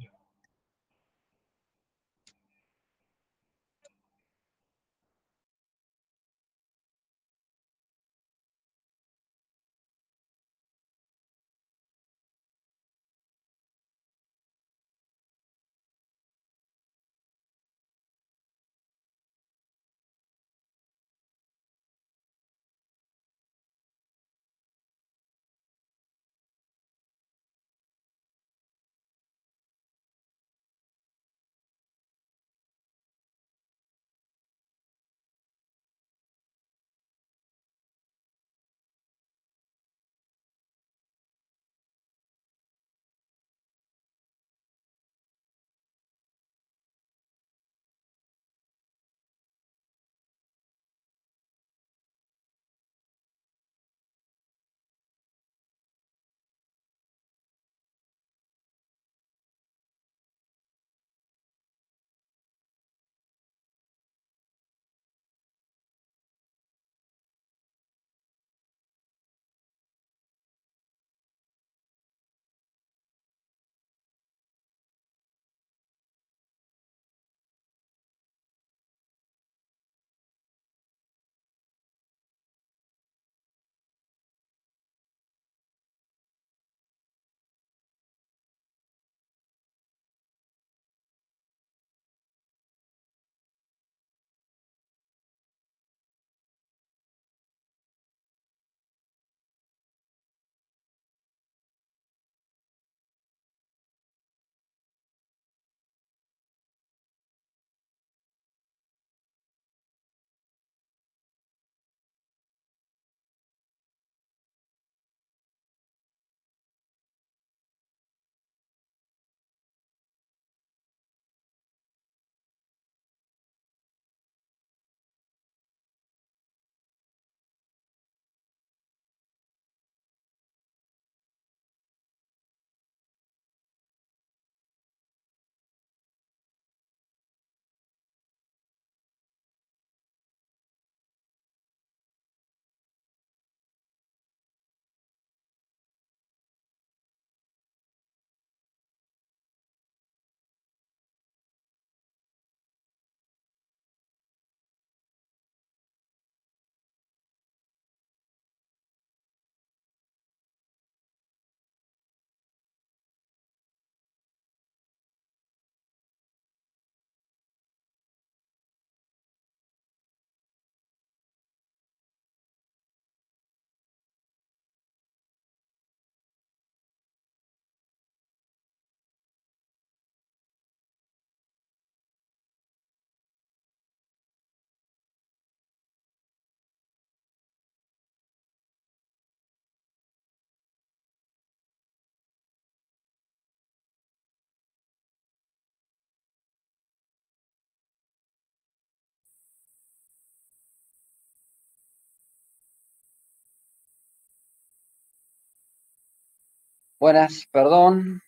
Buenas, perdón,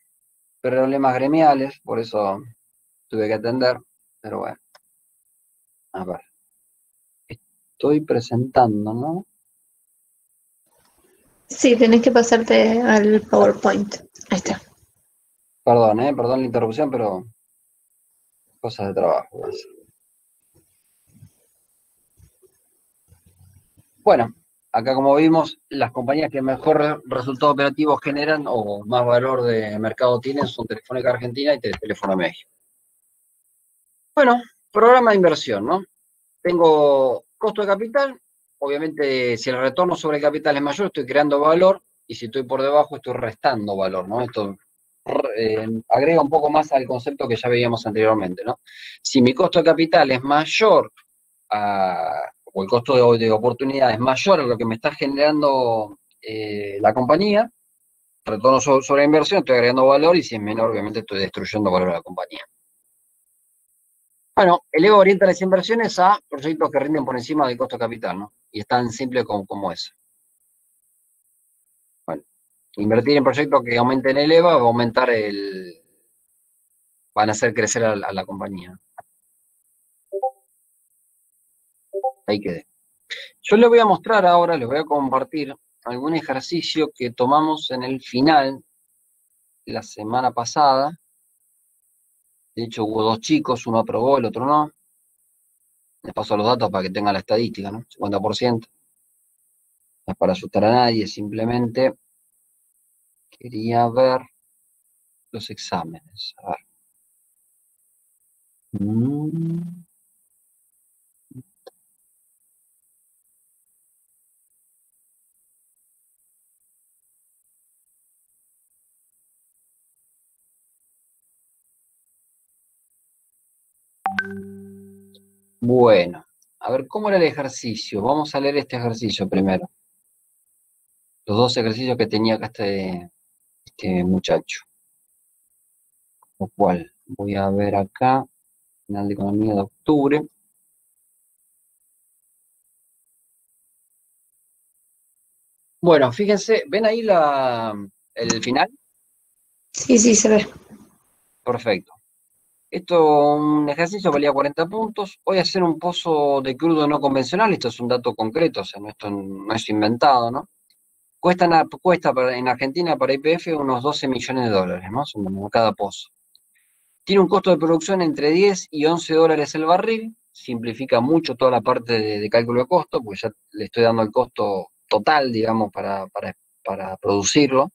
problemas gremiales, por eso tuve que atender. Pero bueno, a ver. Estoy presentando, ¿no? Sí, tenés que pasarte al PowerPoint. Ahí está. Perdón la interrupción, pero cosas de trabajo. Bueno, acá como vimos, las compañías que mejor resultado operativo generan o más valor de mercado tienen son Telefónica Argentina y Teléfono México. Bueno, programa de inversión, ¿no? Tengo costo de capital, obviamente si el retorno sobre el capital es mayor, estoy creando valor, y si estoy por debajo, estoy restando valor, ¿no? Esto agrega un poco más al concepto que ya veíamos anteriormente, ¿no? Si mi costo de capital es mayor o el costo de oportunidad es mayor a lo que me está generando la compañía, retorno sobre la inversión, estoy agregando valor, y si es menor, obviamente estoy destruyendo valor a la compañía. Bueno, el EVA orienta las inversiones a proyectos que rinden por encima del costo de capital, ¿no? Y es tan simple como eso. Bueno, Invertir en proyectos que aumenten el EVA va a aumentar van a hacer crecer a la compañía. Ahí quedé. Yo les voy a mostrar ahora, les voy a compartir algún ejercicio que tomamos en el final la semana pasada. De hecho, hubo 2 chicos, uno aprobó, el otro no. Les paso los datos para que tengan la estadística, ¿no? 50%. No es para asustar a nadie, simplemente quería ver los exámenes. A ver. Bueno, a ver, ¿cómo era el ejercicio? Vamos a leer este ejercicio primero. Los 2 ejercicios que tenía acá este muchacho. Lo cual voy a ver acá, final de economía de octubre. Bueno, fíjense, ¿ven ahí el final? Sí, se ve. Perfecto. Esto, un ejercicio valía 40 puntos. Voy a hacer un pozo de crudo no convencional. Esto es un dato concreto, o sea, esto no es inventado, ¿no? Cuesta en Argentina para YPF unos 12 millones de dólares, más o menos, cada pozo. Tiene un costo de producción entre 10 y 11 dólares el barril. Simplifica mucho toda la parte de cálculo de costo, porque ya le estoy dando el costo total, digamos, para producirlo.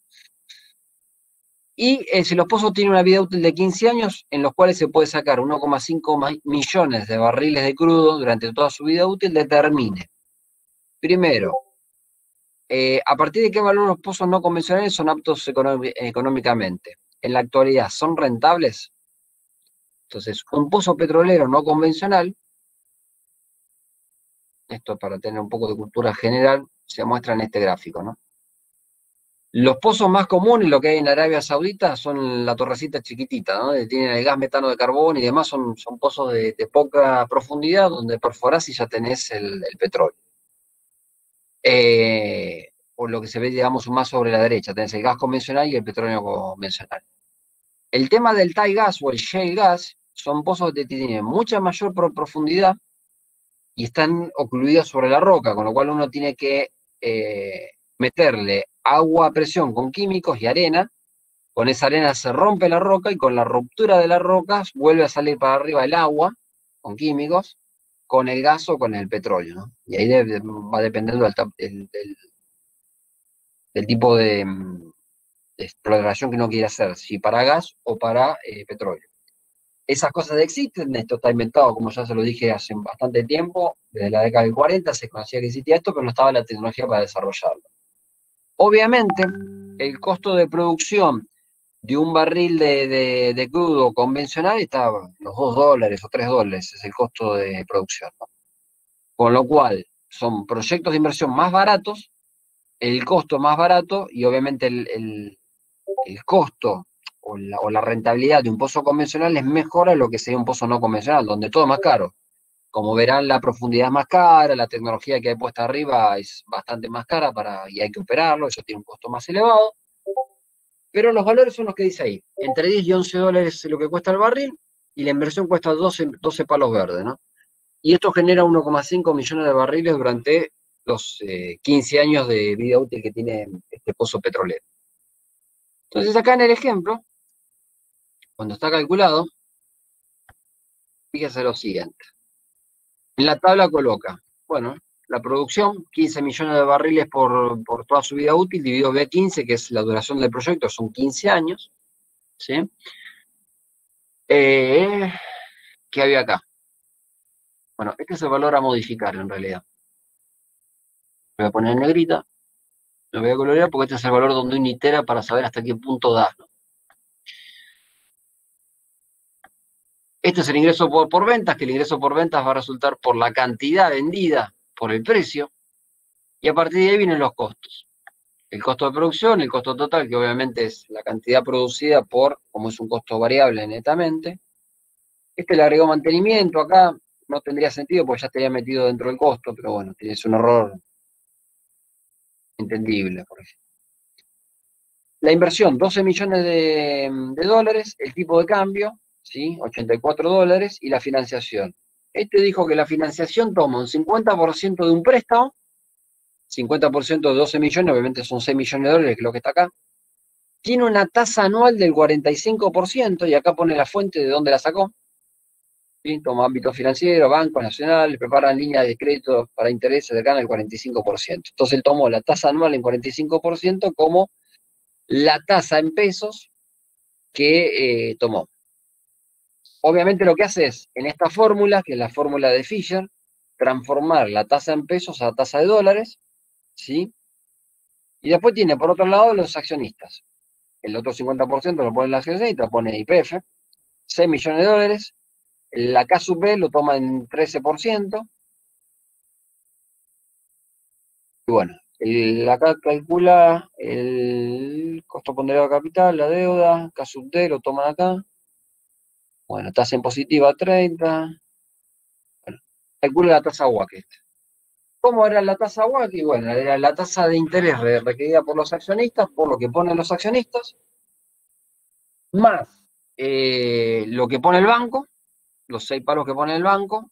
Y si los pozos tienen una vida útil de 15 años, en los cuales se puede sacar 1,5 millones de barriles de crudo durante toda su vida útil, determine, primero, a partir de qué valor los pozos no convencionales son aptos económicamente. En la actualidad, ¿son rentables? Entonces, un pozo petrolero no convencional, esto para tener un poco de cultura general, se muestra en este gráfico, ¿no? Los pozos más comunes, lo que hay en Arabia Saudita, son la torrecita chiquitita, ¿no? Tienen el gas metano de carbón y demás, son pozos de poca profundidad, donde perforás y ya tenés el petróleo. Por lo que se ve, digamos, más sobre la derecha, tenés el gas convencional y el petróleo convencional. El tema del tie gas o el shale gas son pozos que tienen mucha mayor profundidad y están ocluidos sobre la roca, con lo cual uno tiene que meterle agua a presión con químicos y arena. Con esa arena se rompe la roca y con la ruptura de las rocas vuelve a salir para arriba el agua con químicos, con el gas o con el petróleo, ¿no? Y ahí va dependiendo del tipo de exploración que uno quiere hacer, si para gas o para petróleo. Esas cosas existen, esto está inventado, como ya se lo dije hace bastante tiempo, desde la década del 40 se conocía que existía esto, pero no estaba la tecnología para desarrollarlo. Obviamente, el costo de producción de un barril de crudo convencional está los 2 dólares o 3 dólares, es el costo de producción, ¿no? Con lo cual, son proyectos de inversión más baratos, el costo más barato y obviamente el costo o la rentabilidad de un pozo convencional es mejor a lo que sería un pozo no convencional, donde todo es más caro. Como verán, la profundidad es más cara, la tecnología que hay puesta arriba es bastante más cara y hay que operarlo, eso tiene un costo más elevado. Pero los valores son los que dice ahí. Entre 10 y 11 dólares es lo que cuesta el barril y la inversión cuesta 12 palos verdes, ¿no? Y esto genera 1,5 millones de barriles durante los 15 años de vida útil que tiene este pozo petrolero. Entonces acá en el ejemplo, cuando está calculado, fíjese lo siguiente. En la tabla coloca, bueno, la producción, 15 millones de barriles por toda su vida útil, dividido B15, que es la duración del proyecto, son 15 años, ¿sí? ¿Qué había acá? Bueno, este es el valor a modificar en realidad. Lo voy a poner en negrita, lo voy a colorear porque este es el valor donde uno itera para saber hasta qué punto da, ¿no? Este es el ingreso por ventas, que el ingreso por ventas va a resultar por la cantidad vendida, por el precio, y a partir de ahí vienen los costos. El costo de producción, el costo total, que obviamente es la cantidad producida como es un costo variable netamente. Este le agregó mantenimiento acá, no tendría sentido porque ya estaría metido dentro del costo, pero bueno, es un error entendible, por ejemplo. La inversión, 12 millones de dólares, el tipo de cambio, ¿sí? 84 dólares, y la financiación. Este dijo que la financiación toma un 50% de un préstamo, 50% de 12 millones, obviamente son 6 millones de dólares, que es lo que está acá. Tiene una tasa anual del 45%, y acá pone la fuente de dónde la sacó. ¿Sí? Toma ámbito financiero, Banco Nacional, preparan líneas de crédito para intereses cercanas al 45%. Entonces él tomó la tasa anual en 45% como la tasa en pesos que tomó. Obviamente lo que hace es, en esta fórmula, que es la fórmula de Fisher, transformar la tasa en pesos a tasa de dólares, ¿sí? Y después tiene, por otro lado, los accionistas. El otro 50% lo pone en la accionista, pone YPF, 6 millones de dólares. La K sub B lo toma en 13%. Y bueno, acá calcula el costo ponderado de capital, la deuda, K sub D lo toman acá. Bueno, tasa en positiva 30. Bueno, calcula la tasa WACC. ¿Cómo era la tasa WACC? Bueno, era la tasa de interés requerida por los accionistas, por lo que ponen los accionistas, más lo que pone el banco, los 6 palos que pone el banco,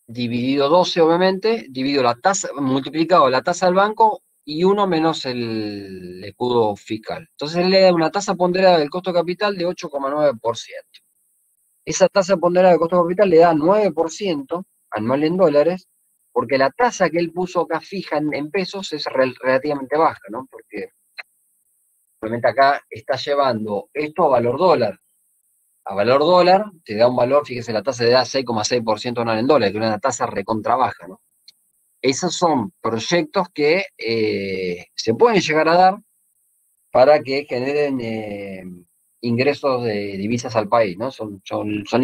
dividido 12, obviamente, dividido la tasa, multiplicado la tasa del banco y 1 menos el escudo fiscal. Entonces él le da una tasa ponderada del costo de capital de 8,9%. Esa tasa ponderada del costo de capital le da 9% anual en dólares, porque la tasa que él puso acá fija en pesos es relativamente baja, ¿no? Porque obviamente acá está llevando esto a valor dólar. A valor dólar te da un valor, fíjese, la tasa te da 6,6% anual en dólares, que es una tasa recontra baja, ¿no? Esos son proyectos que se pueden llegar a dar para que generen ingresos de divisas al país, ¿no? Son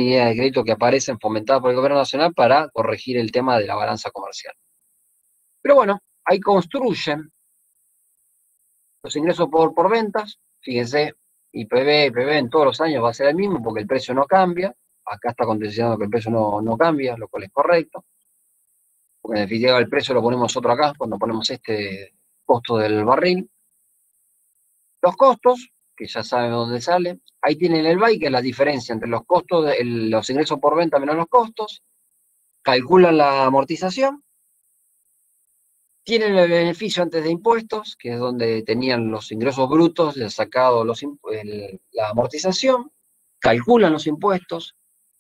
ideas de crédito que aparecen fomentadas por el gobierno nacional para corregir el tema de la balanza comercial. Pero bueno, ahí construyen los ingresos por ventas, fíjense, IPV en todos los años va a ser el mismo porque el precio no cambia. Acá está condicionado que el precio no cambia, lo cual es correcto. Porque en definitiva el precio lo ponemos nosotros acá, cuando ponemos este costo del barril. Los costos, que ya saben dónde sale. Ahí tienen el BAI, que es la diferencia entre los costos, los ingresos por venta menos los costos. Calculan la amortización. Tienen el beneficio antes de impuestos, que es donde tenían los ingresos brutos, les sacado la amortización. Calculan los impuestos.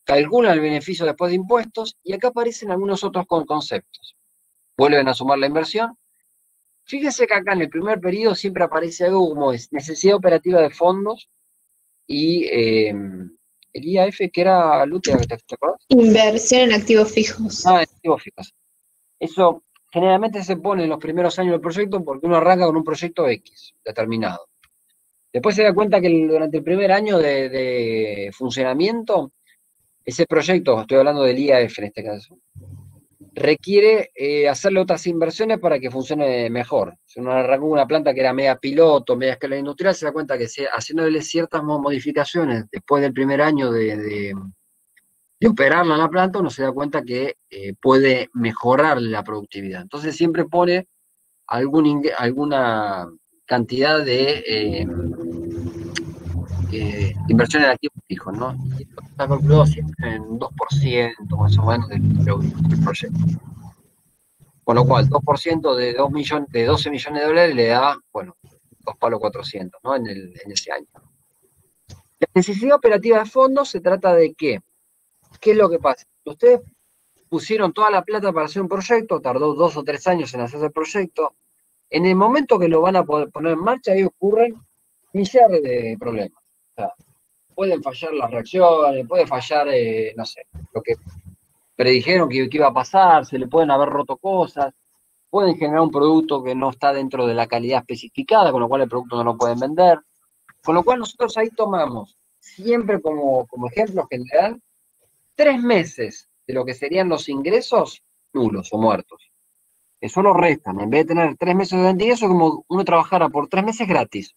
Calculan el beneficio después de impuestos. Y acá aparecen algunos otros conceptos. Vuelven a sumar la inversión. Fíjense que acá en el primer periodo siempre aparece algo como necesidad operativa de fondos y el IAF, que era, Lute, ¿te acuerdas? Inversión en activos fijos. En activos fijos. Eso generalmente se pone en los primeros años del proyecto porque uno arranca con un proyecto X determinado. Después se da cuenta que durante el primer año de funcionamiento, ese proyecto, estoy hablando del IAF en este caso, requiere hacerle otras inversiones para que funcione mejor. Si uno arrancó una planta que era media piloto, media escala industrial, se da cuenta que haciéndole ciertas modificaciones después del primer año de operarla en la planta, uno se da cuenta que puede mejorar la productividad. Entonces siempre pone alguna cantidad de inversión en activos fijos, ¿no? Y esto está calculado siempre en 2% más o menos del proyecto. Con lo cual, 2% de 12 millones de dólares le da, bueno, 2 palos 400, ¿no? En ese año. La necesidad operativa de fondos se trata de ¿qué? ¿Qué es lo que pasa? Ustedes pusieron toda la plata para hacer un proyecto, tardó 2 o 3 años en hacer el proyecto. En el momento que lo van a poder poner en marcha, ahí ocurren millares de problemas. O sea, pueden fallar las reacciones, puede fallar, no sé, lo que predijeron que iba a pasar, se le pueden haber roto cosas, pueden generar un producto que no está dentro de la calidad especificada, con lo cual el producto no lo pueden vender. Con lo cual nosotros ahí tomamos, siempre como ejemplo general, 3 meses de lo que serían los ingresos nulos o muertos. Que solo restan, en vez de tener 3 meses de ingreso, como uno trabajara por 3 meses gratis.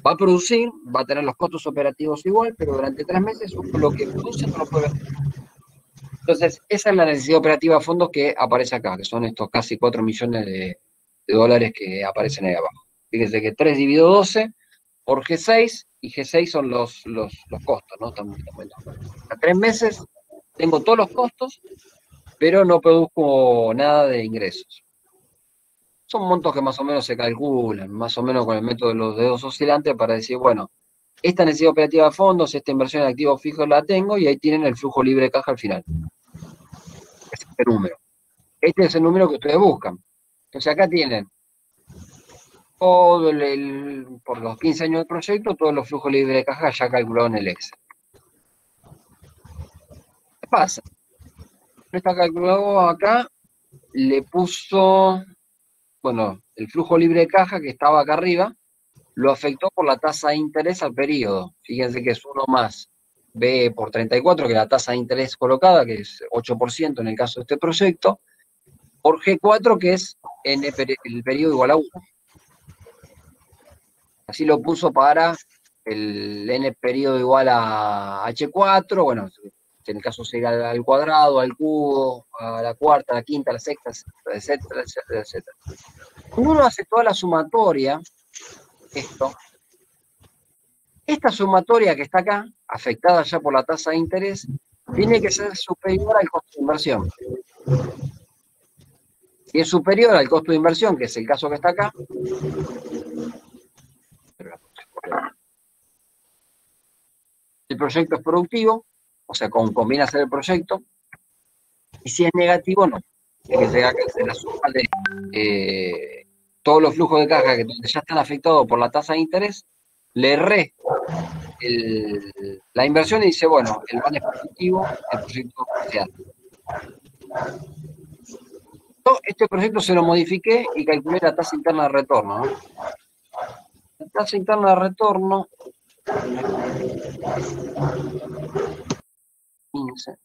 Va a producir, va a tener los costos operativos igual, pero durante 3 meses lo que produce no lo puede vender. Entonces, esa es la necesidad operativa de fondos que aparece acá, que son estos casi 4 millones de dólares que aparecen ahí abajo. Fíjense que 3 dividido 12 por G6, y G6 son los costos, ¿no? A 3 meses tengo todos los costos, pero no produzco nada de ingresos. Son montos que más o menos se calculan, más o menos con el método de los dedos oscilantes, para decir, bueno, esta necesidad operativa de fondos, esta inversión en activos fijos la tengo, y ahí tienen el flujo libre de caja al final. Este número. Este es el número que ustedes buscan. Entonces acá tienen todo por los 15 años del proyecto, todos los flujos libres de caja ya calculados en el Excel. ¿Qué pasa? No está calculado acá, le puso, bueno, el flujo libre de caja que estaba acá arriba, lo afectó por la tasa de interés al periodo. Fíjense que es 1 más B por 34, que es la tasa de interés colocada, que es 8% en el caso de este proyecto, por G4, que es el periodo igual a 1. Así lo puso para el n periodo igual a h4, bueno, en el caso sería al cuadrado, al cubo, a la cuarta, a la quinta, a la sexta, etcétera, etcétera, etcétera. Cuando uno hace toda la sumatoria, esta sumatoria que está acá, afectada ya por la tasa de interés, tiene que ser superior al costo de inversión. Si es superior al costo de inversión, que es el caso que está acá, el proyecto es productivo, o sea, conviene hacer el proyecto, y si es negativo, no. Tiene que llegar a la suma de todos los flujos de caja que ya están afectados por la tasa de interés, le erré la inversión y dice, bueno, el plan es positivo, el proyecto se hace. Este proyecto se lo modifiqué y calculé la tasa interna de retorno, ¿no? La tasa interna de retorno 15.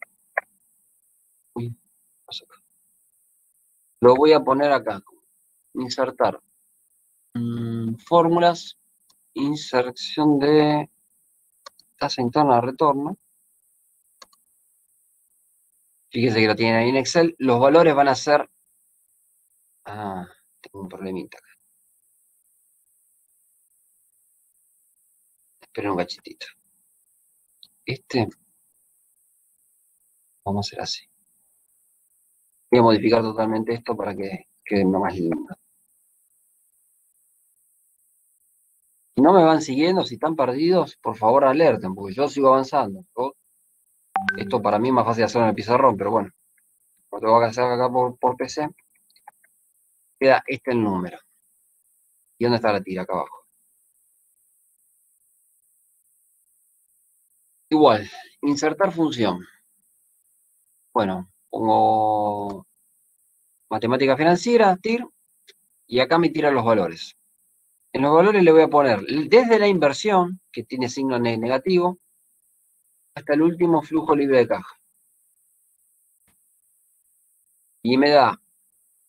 Uy, lo voy a poner acá. Insertar. Fórmulas. Inserción de tasa interna de retorno. Fíjense que lo tienen ahí en Excel. Los valores van a ser... Ah, tengo un problemita acá. Esperen un cachitito. Vamos a hacer así. Voy a modificar totalmente esto para que quede más lindo. Si no me van siguiendo, si están perdidos, por favor alerten, porque yo sigo avanzando. Esto para mí es más fácil hacerlo en el pizarrón, pero bueno. Lo tengo que hacer acá por PC. Queda el número. ¿Y dónde está la tira? Acá abajo. Igual, insertar función. Bueno, pongo matemática financiera, TIR, y acá me tira los valores. En los valores le voy a poner desde la inversión, que tiene signo negativo, hasta el último flujo libre de caja. Y me da,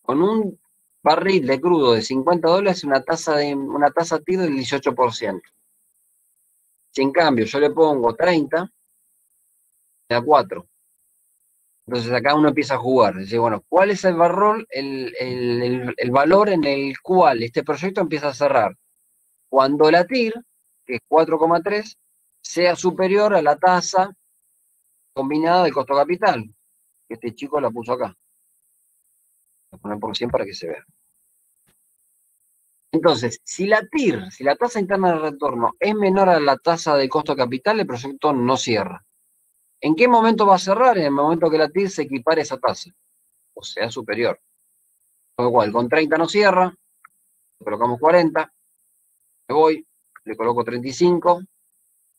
con un barril de crudo de $50, una tasa TIR del 18%. Si en cambio yo le pongo 30, me da 4. Entonces acá uno empieza a jugar. Dice, bueno, ¿cuál es el valor en el cual este proyecto empieza a cerrar? Cuando la TIR, que es 4,3, sea superior a la tasa combinada de costo capital. Este chico la puso acá. Voy a poner por 100 para que se vea. Entonces, si la TIR, si la tasa interna de retorno es menor a la tasa de costo capital, el proyecto no cierra. ¿En qué momento va a cerrar? En el momento que la TIR se equipare a esa tasa, o sea, superior. Con lo cual, con 30 no cierra, le colocamos 40, me voy, le coloco 35,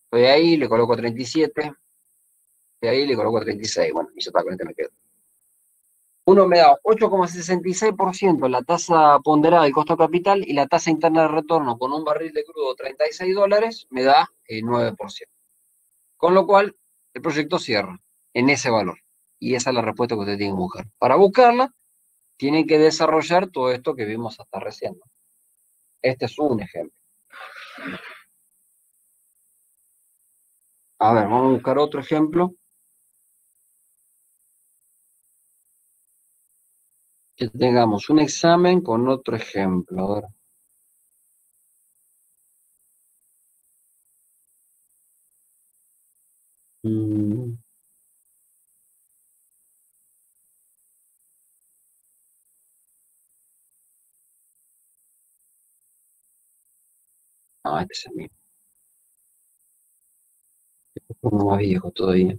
estoy ahí, le coloco 37, estoy ahí, le coloco 36, bueno, y ya está, con este me quedo. Uno me da 8,66% la tasa ponderada del costo capital, y la tasa interna de retorno con un barril de crudo $36 me da el 9%. Con lo cual, el proyecto cierra en ese valor. Y esa es la respuesta que usted tiene que buscar. Para buscarla, tiene que desarrollar todo esto que vimos hasta recién, ¿no? Este es un ejemplo. A ver, vamos a buscar otro ejemplo. Que tengamos un examen con otro ejemplo. A ver. Ah, este es el mío. Este es uno más viejo todavía.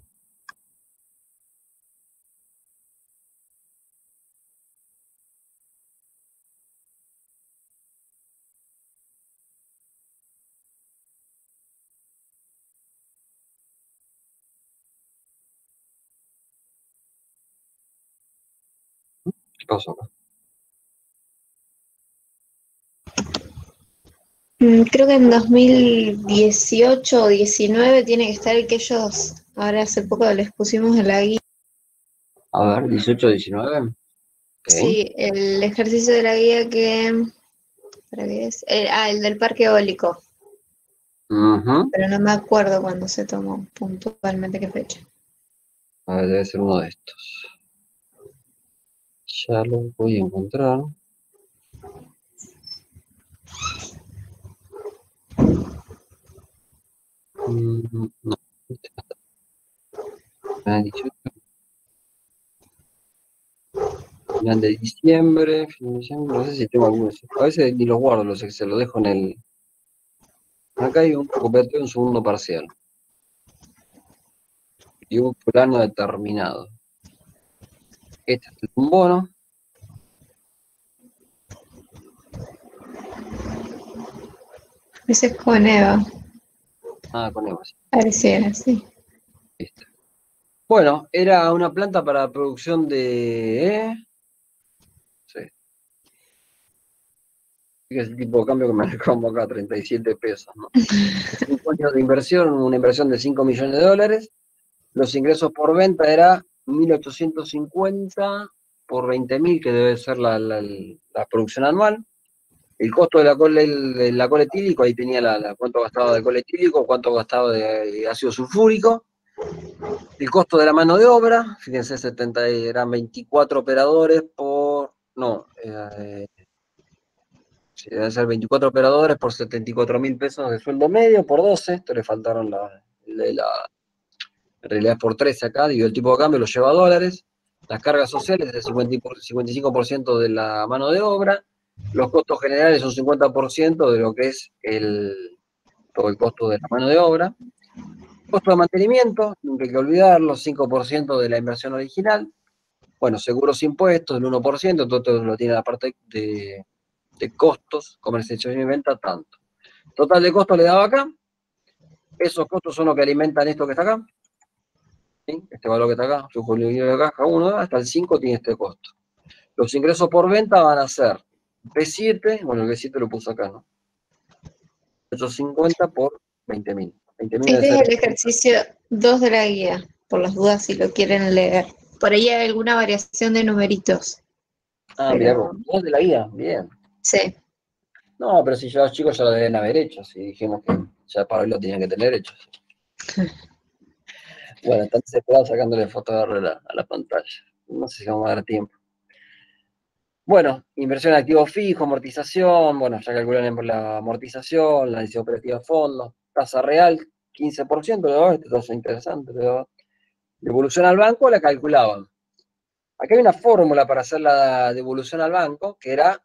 ¿Qué pasó acá? Creo que en 2018 o 19 tiene que estar el que ellos, ahora hace poco les pusimos en la guía. A ver, 18, 19. Ok. Sí, el ejercicio de la guía que, ¿para qué es? El del parque eólico, Ujú. pero no me acuerdo cuándo se tomó puntualmente qué fecha. A ver, debe ser uno de estos. Ya lo voy a encontrar. No, este no está. 18, final de diciembre, no sé si tengo algunos. A veces ni los guardo los Excel, los dejo en el. Acá hay un convertido en segundo parcial y un plano determinado. Este es un bono. Ese es con Eva, Ah, con EVA, sí, pareciera, sí. este. Bueno, era una planta para producción de. Sí, es el tipo de cambio que me dejamos acá, 37 pesos, ¿no? 5 años de inversión, una inversión de 5 millones de dólares. Los ingresos por venta era 1.850 por 20.000, que debe ser la producción anual. El costo de la cola etílico, ahí tenía cuánto gastaba de cola etílico, cuánto gastaba de ácido sulfúrico. El costo de la mano de obra, fíjense, eran 24 operadores por. No, sí, deben ser 24 operadores por 74.000 pesos de sueldo medio, por 12. Esto le faltaron en realidad es por 13 acá, digo, el tipo de cambio lo lleva a dólares. Las cargas sociales del 55% de la mano de obra. Los costos generales son 50% de lo que es todo el costo de la mano de obra. Costo de mantenimiento, nunca hay que olvidarlo, 5% de la inversión original. Bueno, seguros e impuestos, el 1%, todo lo tiene la parte de costos, comercialización y venta, tanto. Total de costos le daba acá. Esos costos son los que alimentan esto que está acá. ¿Sí? Este valor que está acá, flujo libre de caja 1, hasta el 5 tiene este costo. Los ingresos por venta van a ser B7, bueno, el B7 lo puse acá, ¿no? 850 por 20.000. 20.000 debe Este ser. es el ejercicio 2 de la guía, por las dudas si lo quieren leer. Por ahí hay alguna variación de numeritos, Ah, mirá, pero vos de la guía, bien. sí. No, pero si ya los chicos ya lo deben haber hecho, si dijimos que ya para hoy lo tenían que tener hecho. Bueno, están desesperados sacándole fotos a la pantalla. No sé si vamos a dar tiempo. Bueno, inversión en activos fijos, amortización, bueno, ya calculan la amortización, la decisión operativa de fondos, tasa real, 15%, esta tasa interesante, devolución al banco la calculaban. Acá hay una fórmula para hacer la devolución al banco, que era,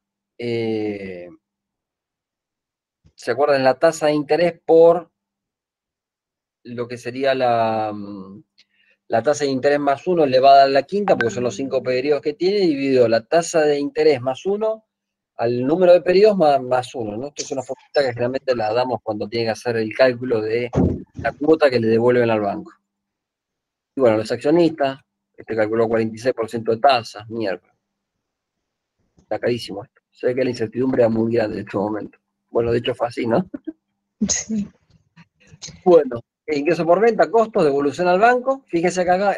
¿se acuerdan? La tasa de interés por lo que sería la tasa de interés más 1 elevada a la quinta, porque son los 5 periodos que tiene, dividido la tasa de interés más 1 al número de periodos más 1, ¿no? Esto es una fórmula que generalmente la damos cuando tiene que hacer el cálculo de la cuota que le devuelven al banco. Y bueno, los accionistas, este calculó 46% de tasa, mierda. Está carísimo esto. Se ve que la incertidumbre era muy grande en este momento. Bueno, de hecho fue así, ¿no? Sí. Bueno, ingreso por venta, costos, devolución al banco. Fíjese que acá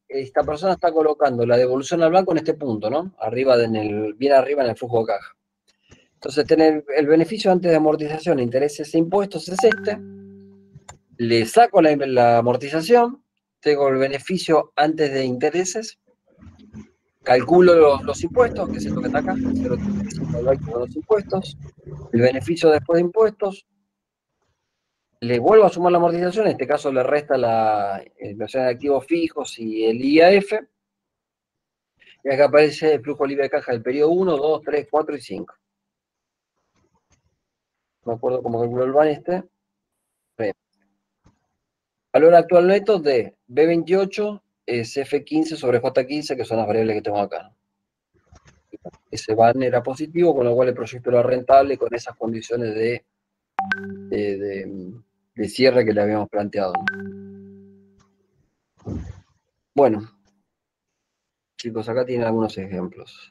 esta persona está colocando la devolución al banco en este punto, ¿no? Arriba, bien arriba en el flujo de caja. Entonces, tener el beneficio antes de amortización, intereses e impuestos es este. Le saco la amortización, tengo el beneficio antes de intereses, calculo los impuestos, que es esto que está acá, 0,35 con los impuestos, el beneficio después de impuestos, le vuelvo a sumar la amortización, en este caso le resta la inversión en activos fijos y el IAF, y acá aparece el flujo libre de caja del periodo 1, 2, 3, 4 y 5. me acuerdo cómo calculó el BAN este. Bien. Valor actual neto de B28 es F15 sobre J15, que son las variables que tengo acá, ¿no? Ese BAN era positivo, con lo cual el proyecto era rentable con esas condiciones de cierre que le habíamos planteado, ¿no? Bueno, chicos, acá tienen algunos ejemplos.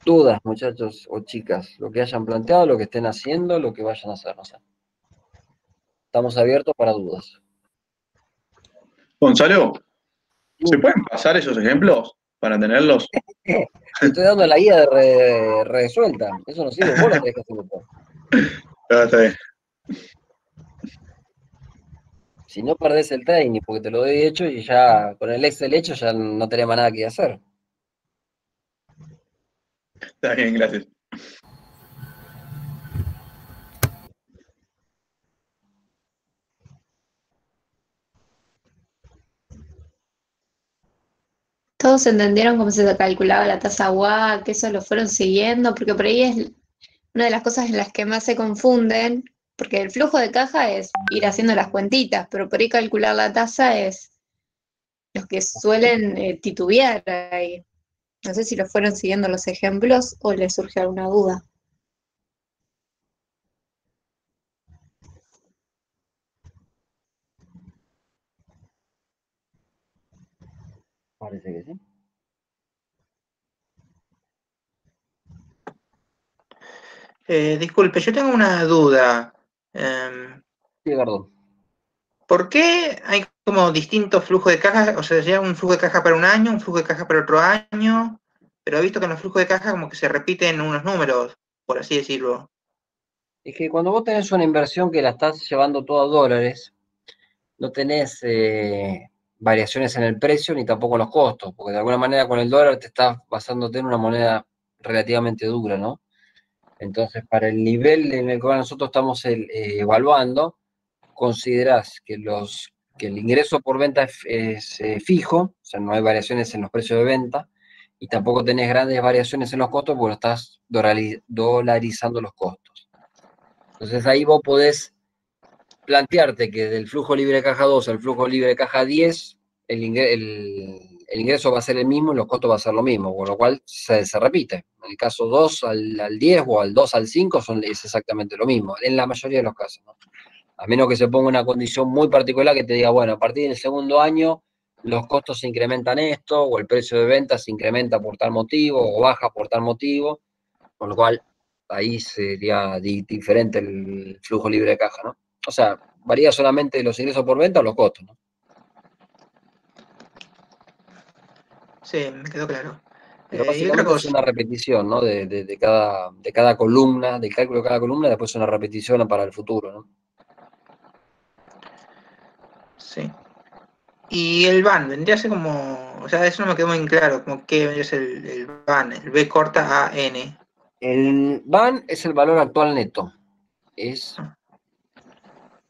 Dudas, muchachos o chicas, lo que hayan planteado, lo que estén haciendo, lo que vayan a hacer, no sé. Estamos abiertos para dudas. Gonzalo, ¿se pueden pasar esos ejemplos para tenerlos? Te estoy dando la guía de resuelta. Eso no sirve, vos lo tenés que hacer todo. Está bien. Si no perdés el training, porque te lo doy hecho y ya con el Excel hecho ya no tenés más nada que hacer. Está bien, gracias. Todos entendieron cómo se calculaba la tasa WACC, que eso lo fueron siguiendo, porque por ahí es una de las cosas en las que más se confunden, porque el flujo de caja es ir haciendo las cuentitas, pero por ahí calcular la tasa es los que suelen titubear ahí. No sé si lo fueron siguiendo los ejemplos o les surge alguna duda. Parece que sí. Disculpe, yo tengo una duda. Sí, Gardón. ¿Por qué hay como distintos flujos de caja? O sea, ya un flujo de caja para un año, un flujo de caja para otro año, pero he visto que en los flujos de caja como que se repiten unos números, por así decirlo. Es que cuando vos tenés una inversión que la estás llevando todo a dólares, no tenés variaciones en el precio ni tampoco en los costos, porque de alguna manera con el dólar te estás basándote en una moneda relativamente dura, ¿no? Entonces, para el nivel en el cual nosotros estamos evaluando, considerás que el ingreso por venta es fijo, o sea, no hay variaciones en los precios de venta, y tampoco tenés grandes variaciones en los costos porque estás dolarizando los costos. Entonces ahí vos podés plantearte que del flujo libre de caja 2 al flujo libre de caja 10, el ingreso va a ser el mismo y los costos va a ser lo mismo, con lo cual se repite. En el caso 2 al 10 o al 2 al 5 es exactamente lo mismo, en la mayoría de los casos, ¿no? A menos que se ponga una condición muy particular que te diga, bueno, a partir del segundo año los costos se incrementan esto, o el precio de venta se incrementa por tal motivo, o baja por tal motivo, con lo cual ahí sería diferente el flujo libre de caja, ¿no? O sea, varía solamente los ingresos por venta o los costos, ¿no? Sí, me quedó claro. Pero Y otra básicamente es cosa, una repetición, ¿no? De cada columna, del cálculo de cada columna, después una repetición para el futuro, ¿no? sí. Y el van, vendría a ser como, o sea, eso no me quedó muy claro, como qué vendría a ser el van, el B corta A N. El BAN es el valor actual neto. Ah,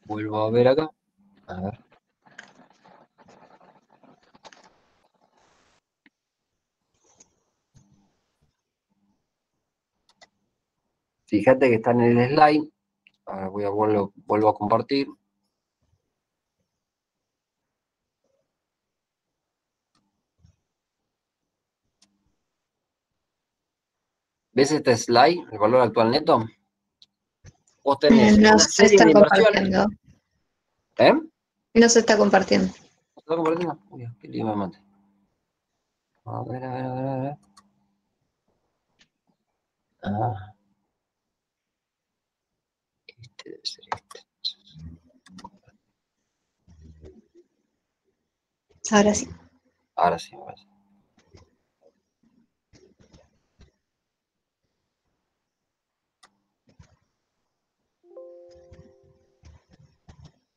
Vuelvo a ver acá. A ver. Fíjate que está en el slide. Ahora vuelvo a compartir. ¿Ves este slide? El valor actual neto. Vos tenés No una se serie está de inversiones. compartiendo. ¿Eh? No se está compartiendo. ¿Está compartiendo? Uy, qué lío me mate. A ver, a ver, a ver, a ver. Ah, este debe ser este. Ahora sí. Ahora sí, ahora sí.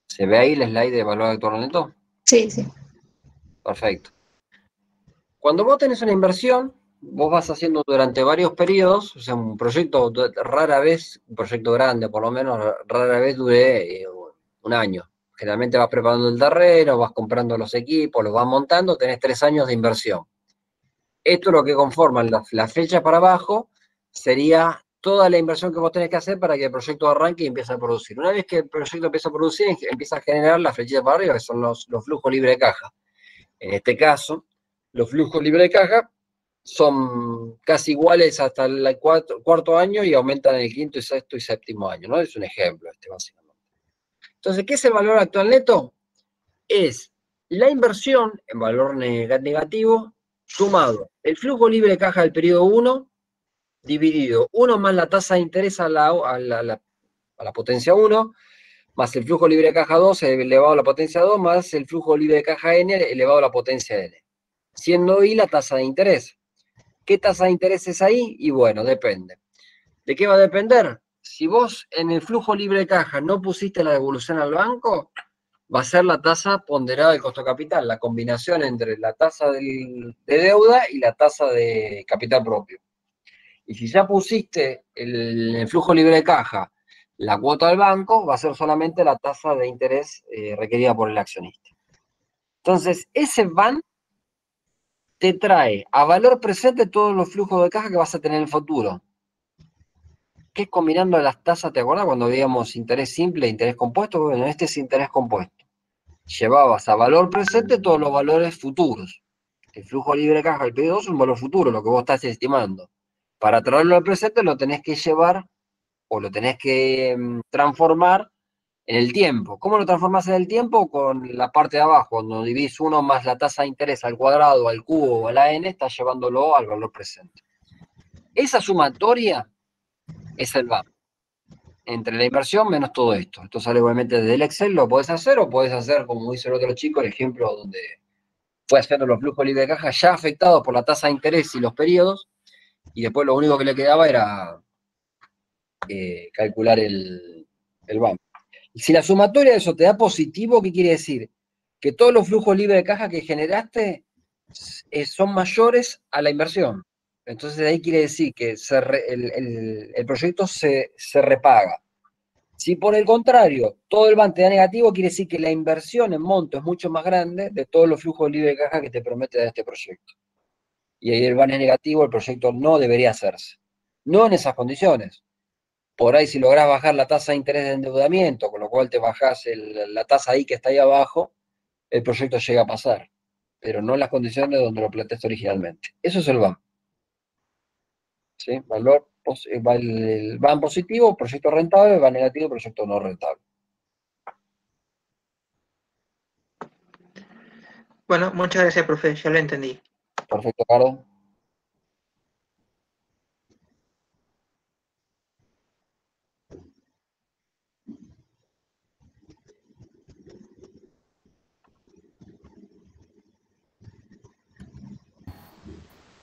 ¿Se ve ahí el slide de valor actual neto? Sí, sí. Perfecto. Cuando vos tenés una inversión, vos vas haciendo durante varios periodos, o sea, un proyecto rara vez, un proyecto grande por lo menos, rara vez dure un año. generalmente vas preparando el terreno, vas comprando los equipos, los vas montando, tenés 3 años de inversión. Esto es lo que conforma la fecha para abajo, sería toda la inversión que vos tenés que hacer para que el proyecto arranque y empiece a producir. Una vez que el proyecto empieza a producir, empieza a generar la flechita para arriba, que son los flujos libres de caja. En este caso, los flujos libres de caja son casi iguales hasta el cuarto año y aumentan en el quinto y sexto y séptimo año, ¿no? Es un ejemplo básicamente. Entonces, ¿qué es el valor actual neto? Es la inversión en valor negativo sumado el flujo libre de caja del periodo 1 dividido 1 más la tasa de interés a la potencia 1 más el flujo libre de caja 2 elevado a la potencia 2 más el flujo libre de caja n elevado a la potencia n, siendo i la tasa de interés. ¿Qué tasa de interés es ahí? Y bueno, depende. ¿De qué va a depender? Si vos en el flujo libre de caja no pusiste la devolución al banco, va a ser la tasa ponderada del costo de capital, la combinación entre la tasa de deuda y la tasa de capital propio. Y si ya pusiste el flujo libre de caja, la cuota del banco, va a ser solamente la tasa de interés requerida por el accionista. Entonces, ese VAN te trae a valor presente todos los flujos de caja que vas a tener en el futuro. ¿Qué es combinando las tasas? ¿Te acuerdas cuando veíamos interés simple e interés compuesto? Bueno, este es interés compuesto. Llevabas a valor presente todos los valores futuros. El flujo libre de caja del periodo 2 es un valor futuro, lo que vos estás estimando. Para traerlo al presente lo tenés que llevar o lo tenés que transformar en el tiempo. ¿Cómo lo transformás en el tiempo? Con la parte de abajo, cuando dividís 1 más la tasa de interés al cuadrado, al cubo o a la n, estás llevándolo al valor presente. Esa sumatoria es el VAM. Entre la inversión menos todo esto. Esto sale obviamente desde el Excel, lo podés hacer o podés hacer, como dice el otro chico, el ejemplo donde fue haciendo los flujos libres de caja ya afectados por la tasa de interés y los periodos, y después lo único que le quedaba era calcular el VAM. Si la sumatoria de eso te da positivo, ¿qué quiere decir? Que todos los flujos libres de caja que generaste son mayores a la inversión. Entonces ahí quiere decir que el proyecto se repaga. Si por el contrario todo el VAN te da negativo, quiere decir que la inversión en monto es mucho más grande de todos los flujos libres de caja que te promete dar este proyecto. Y ahí el VAN es negativo, el proyecto no debería hacerse. No en esas condiciones. Por ahí si lográs bajar la tasa de interés de endeudamiento, con lo cual te bajás la tasa ahí que está ahí abajo, el proyecto llega a pasar. Pero no en las condiciones donde lo planteaste originalmente. Eso es el VAN. ¿Sí? El VAN positivo, proyecto rentable, el VAN negativo, proyecto no rentable. Bueno, muchas gracias, profe, ya lo entendí. Perfecto, Carlos.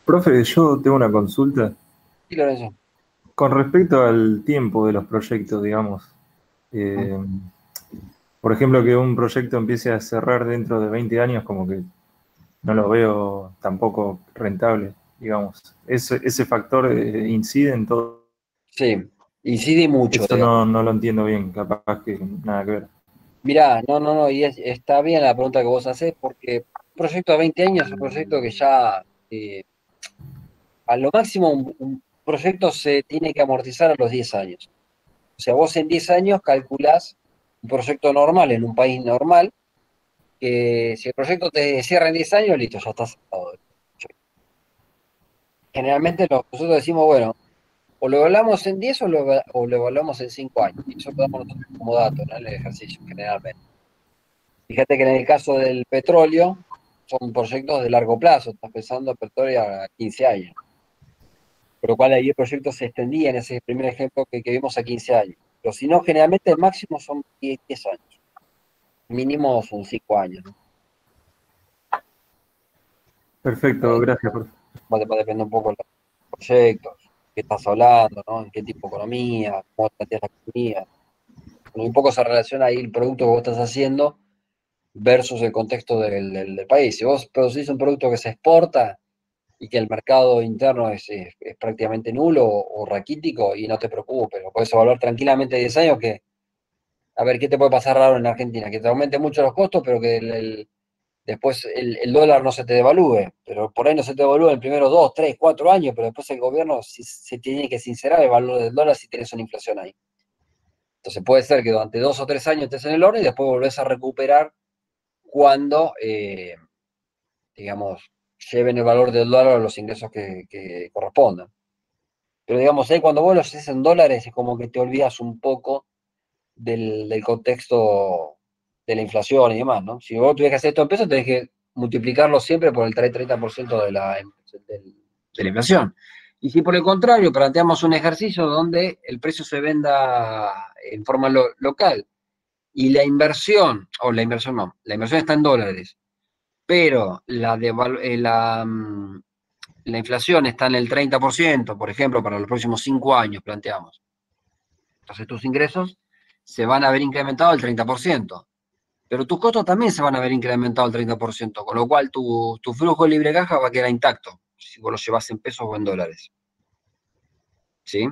Profe, yo tengo una consulta. Sí, Lorenzo. Con respecto al tiempo de los proyectos, digamos. Por ejemplo, que un proyecto empiece a cerrar dentro de 20 años, como que no lo veo tampoco rentable, digamos. ¿Ese factor incide en todo? Sí, incide mucho. Eso no lo entiendo bien, capaz que nada que ver. Mirá, no, y está bien la pregunta que vos hacés, porque un proyecto de 20 años es un proyecto que ya, a lo máximo, un proyecto se tiene que amortizar a los 10 años. O sea, vos en 10 años calculás un proyecto normal en un país normal, que si el proyecto te cierra en 10 años, listo, ya estás cerrado. Generalmente nosotros decimos, bueno, o lo evaluamos en 10 o lo evaluamos en 5 años. Y eso lo damos nosotros como dato, ¿no? En el ejercicio, generalmente. Fíjate que en el caso del petróleo, son proyectos de largo plazo, estás pensando en petróleo a 15 años. Por lo cual ahí el proyecto se extendía en ese primer ejemplo que vimos a 15 años. Pero si no, generalmente el máximo son 10 años. Mínimo son 5 años, ¿no? Perfecto, gracias, profe. Va a depender un poco de los proyectos, qué estás hablando, ¿no? En qué tipo de economía, cómo planteas la economía. Bueno, un poco se relaciona ahí el producto que vos estás haciendo versus el contexto del país. Si vos producís un producto que se exporta y que el mercado interno es prácticamente nulo o raquítico, y no te preocupes, lo podés evaluar tranquilamente 10 años que a ver, ¿qué te puede pasar raro en Argentina? Que te aumente mucho los costos, pero que después el dólar no se te devalúe. Pero por ahí no se te devalúe en los primeros 2, 3, 4 años, pero después el gobierno se tiene que sincerar el valor del dólar si tienes una inflación ahí. Entonces puede ser que durante 2 o 3 años estés en el horno y después volvés a recuperar cuando, digamos, lleven el valor del dólar a los ingresos que correspondan. Pero digamos, ahí cuando vos lo haces en dólares es como que te olvidas un poco del contexto de la inflación y demás, ¿no? Si vos tuvieras que hacer esto en pesos, tenés que multiplicarlo siempre por el 30% de la inflación. Y si por el contrario planteamos un ejercicio donde el precio se venda en forma local y la inversión está en dólares, pero la inflación está en el 30%, por ejemplo, para los próximos 5 años, planteamos. Entonces tus ingresos se van a ver incrementados al 30%, pero tus costos también se van a ver incrementados al 30%, con lo cual tu flujo de libre caja va a quedar intacto, si vos lo llevas en pesos o en dólares. ¿Sí?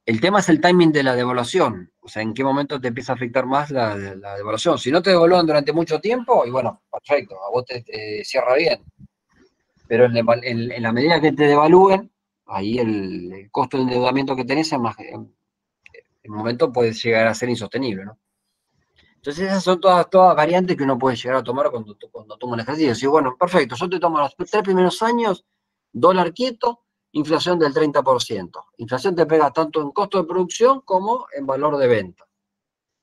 El tema es el timing de la devaluación, o sea, en qué momento te empieza a afectar más la devaluación. Si no te devalúan durante mucho tiempo, y bueno, perfecto, a vos te cierra bien. Pero en la medida que te devalúen, ahí el costo de endeudamiento que tenés en el momento puede llegar a ser insostenible, ¿no? Entonces esas son todas variantes que uno puede llegar a tomar cuando toma un ejercicio. Si bueno, perfecto, yo te tomo los 3 primeros años, dólar quieto, inflación del 30%. Inflación te pega tanto en costo de producción como en valor de venta.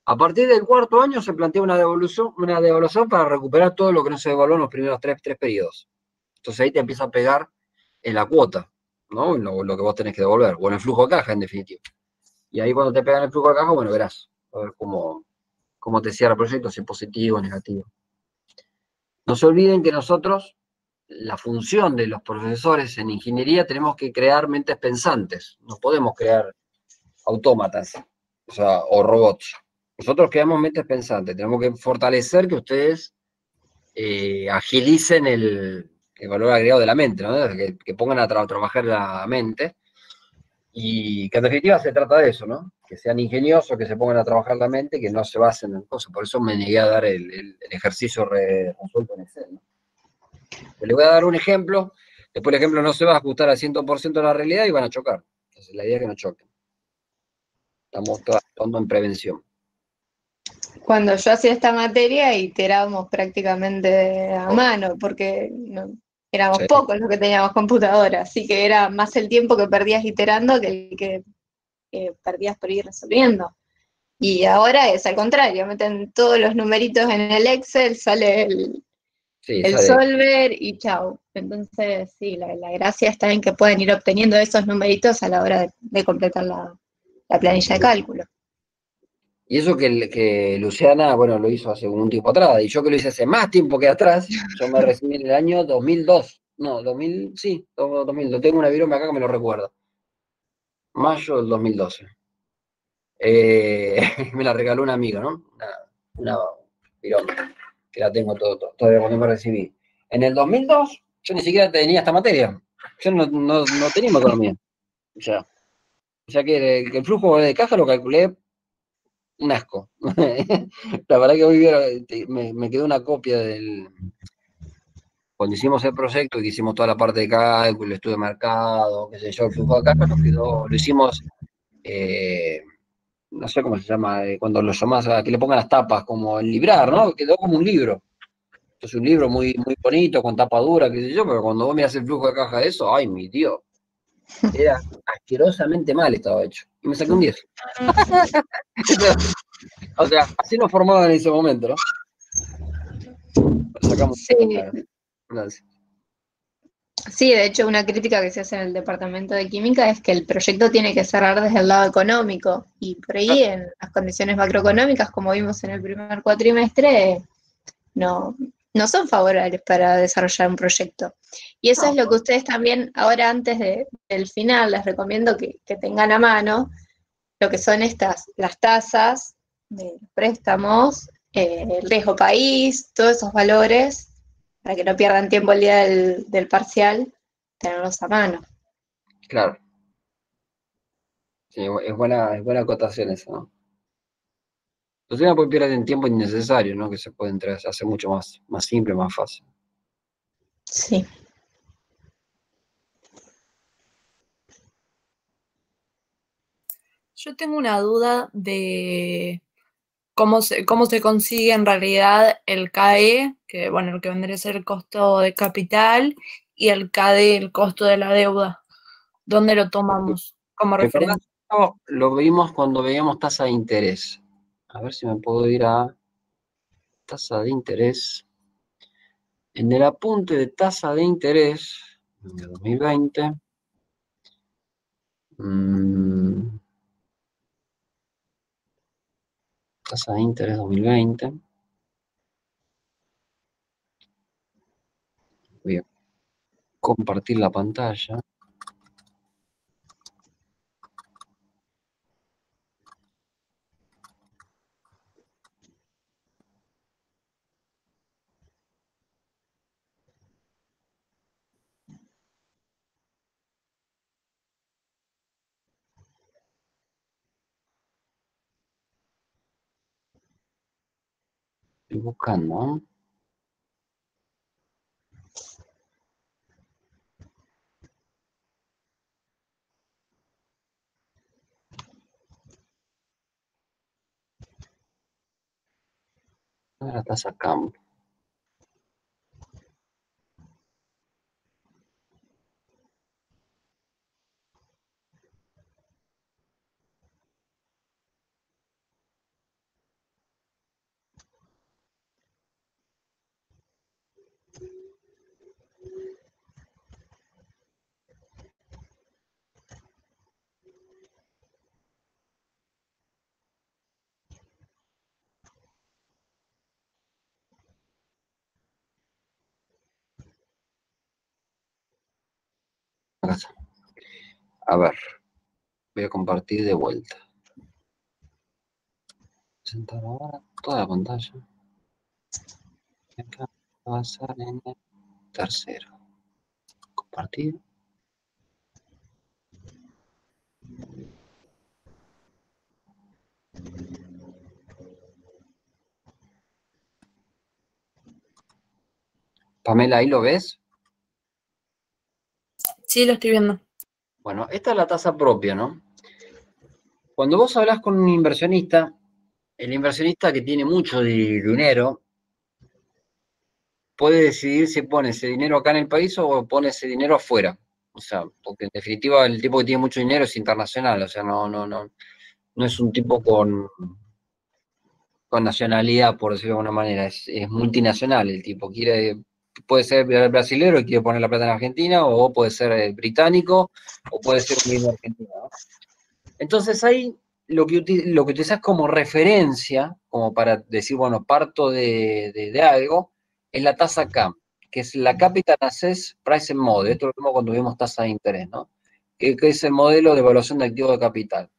A partir del 4.º año se plantea una devaluación para recuperar todo lo que no se devaluó en los primeros tres periodos. Entonces ahí te empieza a pegar en la cuota, ¿no? Lo que vos tenés que devolver, o en el flujo de caja, en definitiva. Y ahí cuando te pegan el flujo de caja, bueno, verás, a ver cómo te cierra el proyecto, si es positivo o negativo. No se olviden que nosotros, la función de los profesores en ingeniería, tenemos que crear mentes pensantes. No podemos crear autómatas, o robots. Nosotros creamos mentes pensantes. Tenemos que fortalecer que ustedes agilicen el valor agregado de la mente, ¿no? Que pongan a trabajar la mente. Y que en definitiva se trata de eso, ¿no? Que sean ingeniosos, que se pongan a trabajar la mente, que no se basen en cosas. Por eso me negué a dar el ejercicio resuelto en Excel, ¿no? Le voy a dar un ejemplo, después el ejemplo no se va a ajustar al 100% a la realidad y van a chocar. Entonces la idea es que no choquen. Estamos actuando en prevención. Cuando yo hacía esta materia, iterábamos prácticamente a mano, porque éramos Sí. pocos los que teníamos computadora, así que era más el tiempo que perdías iterando que el que perdías por ir resolviendo. Y ahora es al contrario, meten todos los numeritos en el Excel, sale el solver y chau. Entonces, sí, la gracia está en que pueden ir obteniendo esos numeritos a la hora de completar la planilla de cálculo. Y eso que Luciana, bueno, lo hizo hace un tiempo atrás, y yo que lo hice hace más tiempo que atrás, yo me recibí en el año 2002. No, 2000, sí, 2000, lo tengo una virome acá que me lo recuerdo. Mayo del 2012. Me la regaló un amigo, ¿no? Una virome, que la tengo todavía cuando me recibí. En el 2002, yo ni siquiera tenía esta materia. Yo no teníamos economía. O sea que el flujo de caja lo calculé un asco. La verdad que hoy me quedó una copia cuando hicimos el proyecto, que hicimos toda la parte de cálculo, estudio de mercado, qué sé yo, el flujo de caja, lo hicimos, no sé cómo se llama, cuando lo llamás a que le pongan las tapas, como el librar, ¿no? Quedó como un libro. Es un libro muy, muy bonito, con tapa dura, qué sé yo, pero cuando vos me haces el flujo de caja de eso, ay, mi Dios, era asquerosamente mal estaba hecho. Y me saqué un 10. O sea, así nos formaban en ese momento, ¿no? Lo sacamos. Sí. Sí, de hecho, una crítica que se hace en el departamento de química es que el proyecto tiene que cerrar desde el lado económico, y por ahí en las condiciones macroeconómicas, como vimos en el primer cuatrimestre, no son favorables para desarrollar un proyecto. Y eso es lo que ustedes también, ahora antes del final, les recomiendo que tengan a mano lo que son las tasas de los préstamos, el riesgo país, todos esos valores, para que no pierdan tiempo el día del parcial, tenerlos a mano. Claro. Sí, es buena acotación eso, ¿no? Entonces no puede perder en tiempo innecesario, ¿no? Que se puede hacer mucho más simple, más fácil. Sí. Yo tengo una duda de cómo se consigue en realidad el KE, que bueno, el que vendría a ser el costo de capital, y el KD, el costo de la deuda. ¿Dónde lo tomamos como referencia? Esto lo vimos cuando veíamos tasa de interés. A ver si me puedo ir a tasa de interés. En el apunte de tasa de interés de 2020, tasa de interés 2020. Voy a compartir la pantalla. Estoy buscando, ¿no? La tasa CAM. Acá está. A ver, voy a compartir de vuelta. Presentar ahora toda la pantalla. Y acá va a ser en el tercero. Compartir. Pamela, ¿ahí lo ves? Sí, lo estoy viendo. Bueno, esta es la tasa propia, ¿no? Cuando vos hablas con un inversionista, el inversionista que tiene mucho dinero puede decidir si pone ese dinero acá en el país o pone ese dinero afuera. O sea, porque en definitiva el tipo que tiene mucho dinero es internacional, o sea, no es un tipo con nacionalidad, por decirlo de alguna manera, es multinacional el tipo. Puede ser brasilero y quiere poner la plata en Argentina, o puede ser británico, o puede ser un mismo argentino, ¿no? Entonces ahí lo que utilizas como referencia, como para decir, bueno, parto de algo, es la tasa CAM, que es la Capital Access Pricing Model. Esto lo vimos cuando vimos tasa de interés, ¿no? Que es el modelo de evaluación de activos de capital,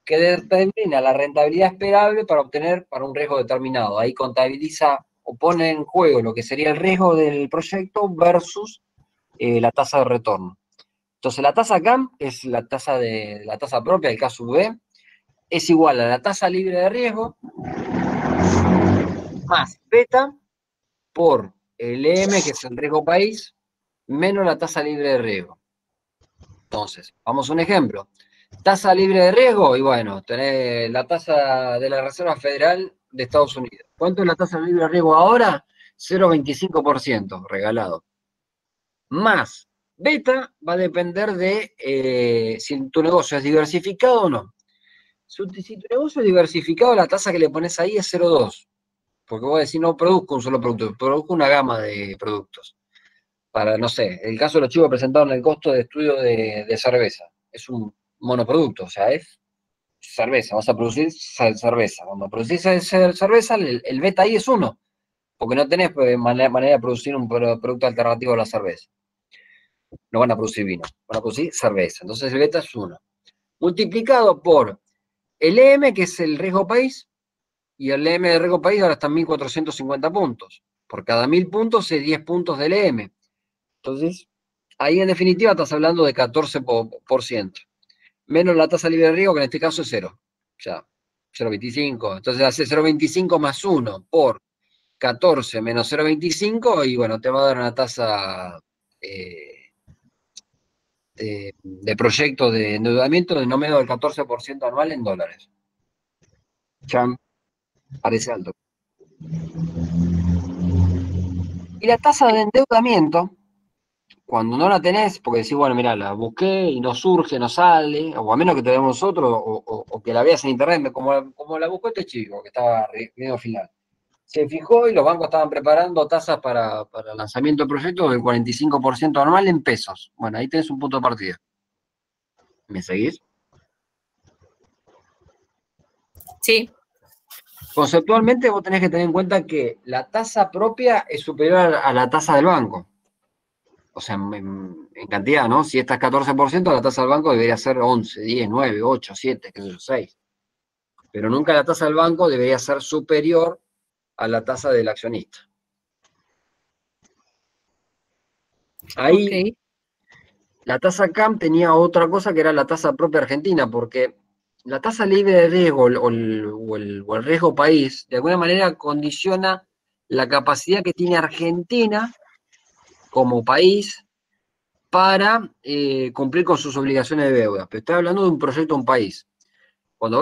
que determina la rentabilidad esperable para un riesgo determinado. Ahí contabiliza o pone en juego lo que sería el riesgo del proyecto versus la tasa de retorno. Entonces la tasa CAM es la tasa propia del caso V, es igual a la tasa libre de riesgo más beta por el EM, que es el riesgo país, menos la tasa libre de riesgo. Entonces, vamos a un ejemplo. Tasa libre de riesgo, y bueno, tenés la tasa de la Reserva Federal de Estados Unidos. ¿Cuánto es la tasa libre de riesgo ahora? 0,25%, regalado. Más beta va a depender de si tu negocio es diversificado o no. Si tu negocio es diversificado, la tasa que le pones ahí es 0,2. Porque vos decís, no produzco un solo producto, produzco una gama de productos. Para, no sé, el caso de los chicos presentaron el costo de estudio de cerveza. Es un monoproducto, o sea, es cerveza. Vas a producir cerveza. Cuando producís cerveza, el beta ahí es 1. Porque no tenés manera de producir un producto alternativo a la cerveza. No van a producir vino, van a producir cerveza. Entonces el beta es 1. Multiplicado por el EM, que es el riesgo país, y el EM de riesgo país ahora está en 1.450 puntos. Por cada 1.000 puntos es 10 puntos del EM. Entonces, ahí en definitiva estás hablando de 14%. Menos la tasa libre de riesgo, que en este caso es 0. O sea, 0,25. Entonces hace 0,25 más 1 por 14 menos 0,25 y bueno, te va a dar una tasa de proyecto de endeudamiento de no menos del 14% anual en dólares. Ya parece alto. Y la tasa de endeudamiento, cuando no la tenés, porque decís, bueno, mira, la busqué y no surge, no sale, o a menos que te demos nosotros, o que la veas en internet, como la buscó este chico, que estaba medio final. Se fijó y los bancos estaban preparando tasas para el lanzamiento de proyectos del 45% anual en pesos. Bueno, ahí tenés un punto de partida. ¿Me seguís? Sí. Conceptualmente vos tenés que tener en cuenta que la tasa propia es superior a la tasa del banco. O sea, en cantidad, ¿no? Si esta es 14%, la tasa del banco debería ser 11, 10, 9, 8, 7, qué sé yo, 6. Pero nunca la tasa del banco debería ser superior a la tasa del accionista. Ahí, Ok. la tasa CAM tenía otra cosa que era la tasa propia argentina, porque la tasa libre de riesgo o el riesgo país, de alguna manera condiciona la capacidad que tiene Argentina como país para cumplir con sus obligaciones de deuda. Pero estoy hablando de un proyecto de un país. Cuando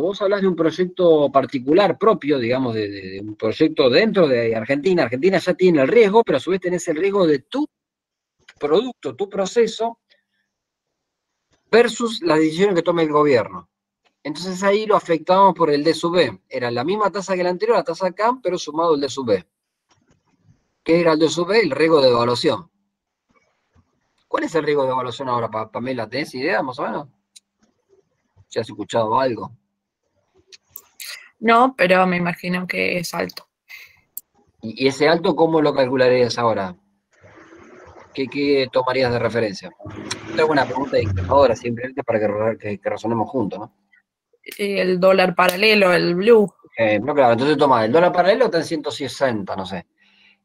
vos hablas de un proyecto particular propio, digamos, de un proyecto dentro de Argentina, Argentina ya tiene el riesgo, pero a su vez tenés el riesgo de tu producto, tu proceso, versus las decisiones que tome el gobierno. Entonces ahí lo afectamos por el D sub B. Era la misma tasa que la anterior, la tasa CAM, pero sumado el D sub B. ¿Qué era el D sub B? El riesgo de devaluación. ¿Cuál es el riesgo de devaluación ahora, Pamela? ¿Tenés idea, más o menos? ¿Si has escuchado algo? No, pero me imagino que es alto. ¿Y ese alto cómo lo calcularías ahora? ¿Qué tomarías de referencia? Esta es una pregunta discrepadora, simplemente para que razonemos juntos, ¿no? El dólar paralelo, el blue. No, claro, entonces toma, el dólar paralelo está en 160, no sé.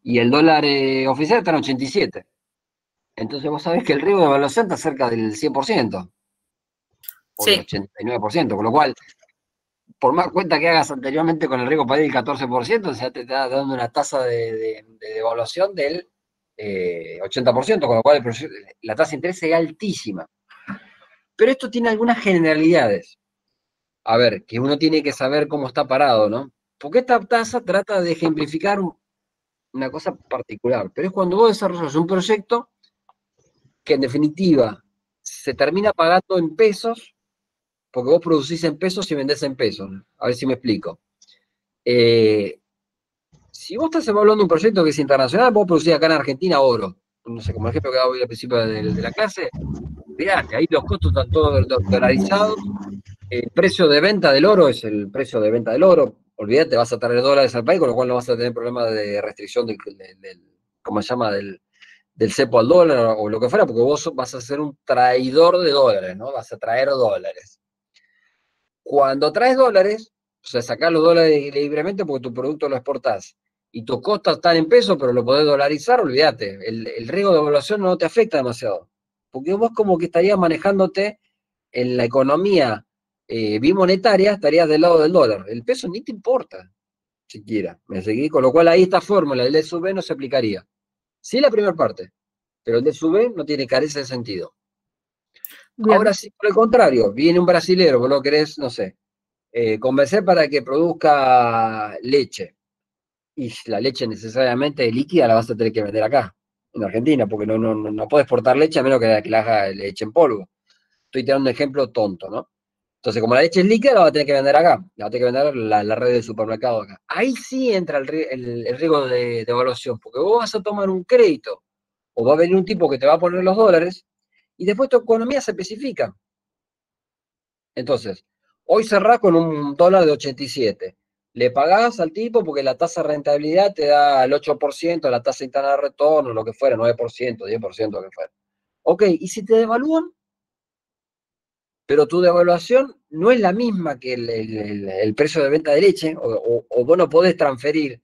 Y el dólar oficial está en 87. Entonces vos sabés que el riesgo de evaluación está cerca del 100%, o del Sí. 89%, con lo cual, por más cuenta que hagas anteriormente con el riesgo país del 14%, o sea, te está dando una tasa de devaluación del 80%, con lo cual la tasa de interés es altísima. Pero esto tiene algunas generalidades. A ver, que uno tiene que saber cómo está parado, ¿no? Porque esta tasa trata de ejemplificar una cosa particular, pero es cuando vos desarrollas un proyecto que en definitiva se termina pagando en pesos, porque vos producís en pesos y vendés en pesos. A ver si me explico. Si vos estás evaluando un proyecto que es internacional, vos producís acá en Argentina oro. No sé, como el ejemplo que daba hoy al principio de la clase, fíjate, ahí los costos están todos dolarizados. El precio de venta del oro es el precio de venta del oro. Olvídate, vas a traer dólares al país, con lo cual no vas a tener problema de restricción ¿cómo se llama? Del cepo al dólar o lo que fuera, porque vos vas a ser un traidor de dólares, ¿no? Vas a traer dólares. Cuando traes dólares, o sea, sacás los dólares libremente porque tu producto lo exportás y tus costos están en pesos, pero lo podés dolarizar, olvídate. El riesgo de devaluación no te afecta demasiado. Porque vos como que estarías manejándote en la economía bimonetaria, estarías del lado del dólar. El peso ni te importa, siquiera. ¿Me seguí? Con lo cual ahí esta fórmula, el D sub B no se aplicaría. Sí la primera parte, pero el D sub B no tiene carece de sentido. Bien. Ahora sí, por el contrario, viene un brasilero, vos lo querés, no sé, convencer para que produzca leche. Y la leche necesariamente líquida la vas a tener que vender acá, en Argentina, porque no puedes exportar leche a menos que la haga leche en polvo. Estoy tirando un ejemplo tonto, ¿no? Entonces, como la leche es líquida, la va a tener que vender acá, la va a tener que vender la red de supermercado acá. Ahí sí entra el riesgo de evaluación, porque vos vas a tomar un crédito, o va a venir un tipo que te va a poner los dólares, y después tu economía se especifica. Entonces, hoy cerrás con un dólar de 87. Le pagás al tipo porque la tasa de rentabilidad te da el 8%, la tasa interna de retorno, lo que fuera, 9%, 10%, lo que fuera. Ok, ¿y si te devalúan? Pero tu devaluación no es la misma que el precio de venta de leche, o vos no podés transferir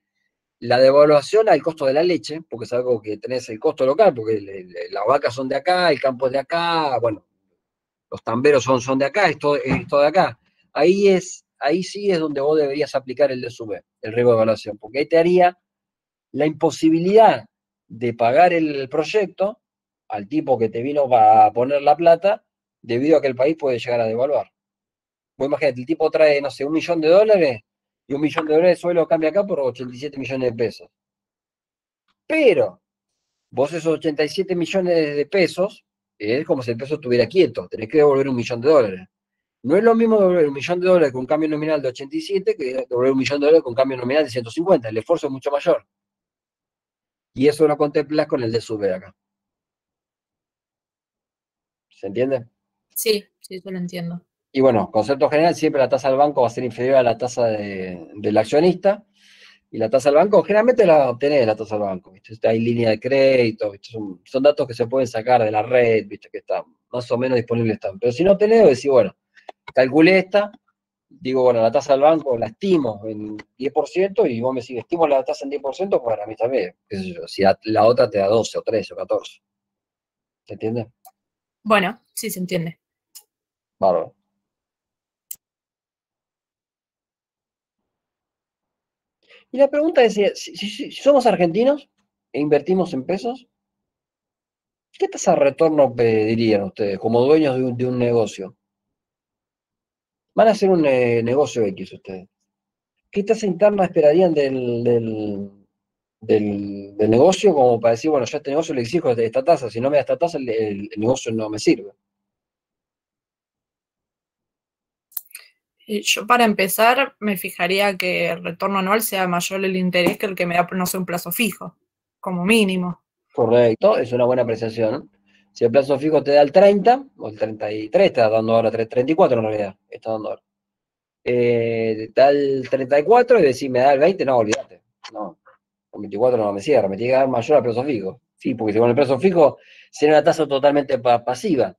la devaluación al costo de la leche, porque es algo que tenés el costo local, porque las vacas son de acá, el campo es de acá, bueno, los tamberos son de acá, es todo de acá. ahí sí es donde vos deberías aplicar el DSV, el riesgo de evaluación, porque ahí te haría la imposibilidad de pagar el proyecto al tipo que te vino a poner la plata, debido a que el país puede llegar a devaluar. Vos imagínate, el tipo trae, no sé, $1 millón, y $1 millón solo cambia acá por 87 millones de pesos. Pero vos esos 87 millones de pesos, es como si el peso estuviera quieto, tenés que devolver $1 millón. No es lo mismo devolver $1 millón con cambio nominal de 87 que devolver $1 millón con cambio nominal de 150. El esfuerzo es mucho mayor. Y eso lo contemplas con el DSV acá. ¿Se entiende? Sí, sí, yo lo entiendo. Y bueno, concepto general, siempre la tasa del banco va a ser inferior a la tasa del accionista. Y la tasa del banco, generalmente la obtenés de la tasa del banco, ¿viste? Hay línea de crédito, ¿viste? Son datos que se pueden sacar de la red, ¿viste? Que están más o menos disponibles. Están. Pero si no tenés, decís, bueno, calculé esta, digo, bueno, la tasa del banco la estimo en 10%, y vos me decís, estimo la tasa en 10%, para mí también, qué sé yo, si la otra te da 12 o 13 o 14. ¿Se entiende? Bueno, sí se entiende. Bárbaro. Y la pregunta es, si somos argentinos e invertimos en pesos, ¿qué tasa de retorno pedirían ustedes como dueños de un negocio? Van a hacer un negocio X ustedes. ¿Qué tasa interna esperarían del negocio como para decir, bueno, yo a este negocio le exijo esta tasa, si no me da esta tasa, el negocio no me sirve? Yo para empezar me fijaría que el retorno anual sea mayor el interés que el que me da, no sé, un plazo fijo, como mínimo. Correcto, es una buena apreciación, ¿no? Si el plazo fijo te da el 30, o el 33, está dando ahora 34 en realidad, está dando ahora. Da el 34 y decís, me da el 20, no, olvídate. No, con 24 no me cierra, me tiene que dar mayor al plazo fijo. Sí, porque si con el plazo fijo sería una tasa totalmente pasiva.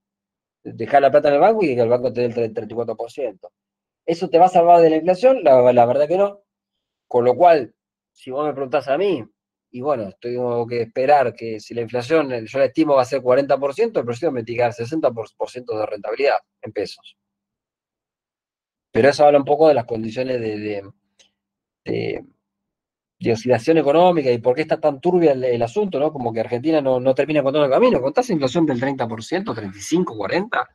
Dejar la plata en el banco y que el banco te dé el 34%. ¿Eso te va a salvar de la inflación? La verdad que no. Con lo cual, si vos me preguntás a mí, y bueno, tengo que esperar que si la inflación, yo la estimo va a ser 40%, el precio me tiene que dar 60% de rentabilidad en pesos. Pero eso habla un poco de las condiciones de oscilación económica y por qué está tan turbia el asunto, ¿no? Como que Argentina no termina encontrando el camino. Con tasa de inflación del 30%, 35, 40%,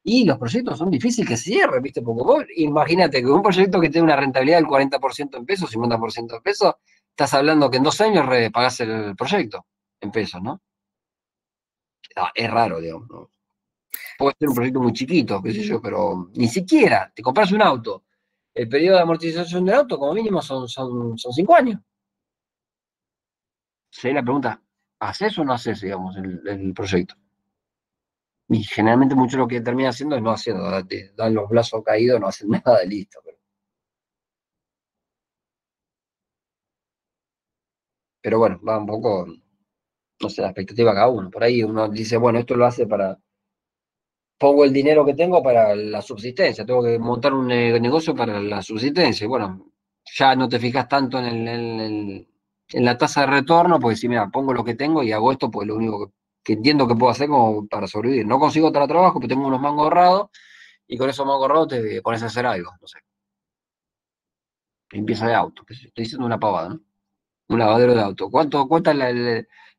y los proyectos son difíciles que cierren, ¿viste? Porque vos imagínate que un proyecto que tiene una rentabilidad del 40% en pesos, 50% en pesos, estás hablando que en 2 años pagás el proyecto en pesos, ¿no? Es raro, digamos, ¿no? Puede ser un proyecto muy chiquito, qué sé yo, pero ni siquiera te compras un auto. El periodo de amortización del auto, como mínimo, son 5 años. Si la pregunta, ¿haces o no haces, digamos, el proyecto? Y generalmente mucho lo que termina haciendo es no haciendo, te dan los brazos caídos, no hacen nada de listo. Pero bueno, va un poco, no sé, la expectativa de cada uno. Por ahí uno dice, bueno, esto lo hace pongo el dinero que tengo para la subsistencia, tengo que montar un negocio para la subsistencia. Y bueno, ya no te fijas tanto en la tasa de retorno, porque si, mira, pongo lo que tengo y hago esto, pues lo único que entiendo que puedo hacer como para sobrevivir. No consigo otro trabajo, pero tengo unos mangos ahorrados, y con esos mangos ahorrados te pones a hacer algo, no sé. Limpieza de auto, estoy diciendo una pavada, ¿no? Un lavadero de auto. ¿Cuánto cuesta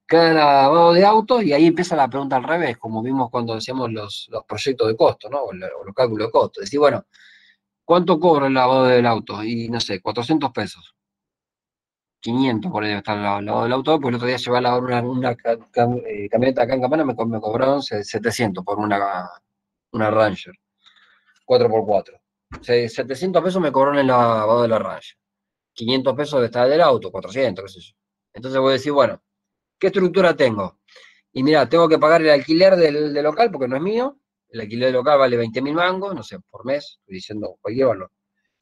cada lavado de autos? Y ahí empieza la pregunta al revés, como vimos cuando decíamos los proyectos de costo, ¿no? O los cálculos de costo. Decir, bueno, ¿cuánto cobra el lavado del auto? Y no sé, 400 pesos. 500 por ahí debe estar el lavado del auto, porque el otro día llevé a lavar una camioneta acá en Campana, me cobraron 700 por una Ranger, 4x4. 700 pesos me cobraron el lavado de la Ranger. 500 pesos debe estar del auto, 400, qué sé yo. Entonces voy a decir, bueno, ¿qué estructura tengo? Y mira, tengo que pagar el alquiler del local porque no es mío. El alquiler del local vale 20.000 mangos, no sé, por mes. Estoy diciendo cualquier valor.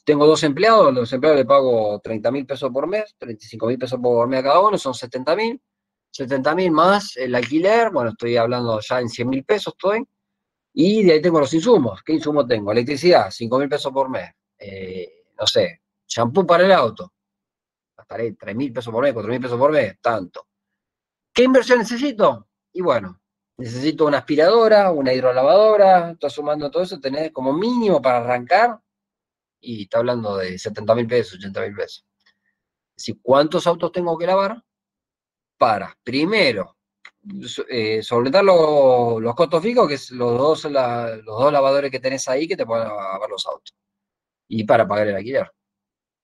Tengo 2 empleados, a los empleados le pago 30.000 pesos por mes, 35.000 pesos por mes a cada uno, son 70.000. 70.000 más el alquiler, bueno, estoy hablando ya en 100.000 pesos estoy. Y de ahí tengo los insumos. ¿Qué insumos tengo? Electricidad, 5.000 pesos por mes. No sé, shampoo para el auto. Gastaré 3.000 pesos por mes, 4.000 pesos por mes, tanto. ¿Qué inversión necesito? Y bueno, necesito una aspiradora, una hidrolavadora, estoy sumando todo eso, tenés como mínimo para arrancar y está hablando de 70.000 pesos, 80.000 pesos. Si, ¿cuántos autos tengo que lavar? Para, primero, solventar los costos fijos, que es los dos lavadores que tenés ahí que te pueden lavar los autos. Y para pagar el alquiler.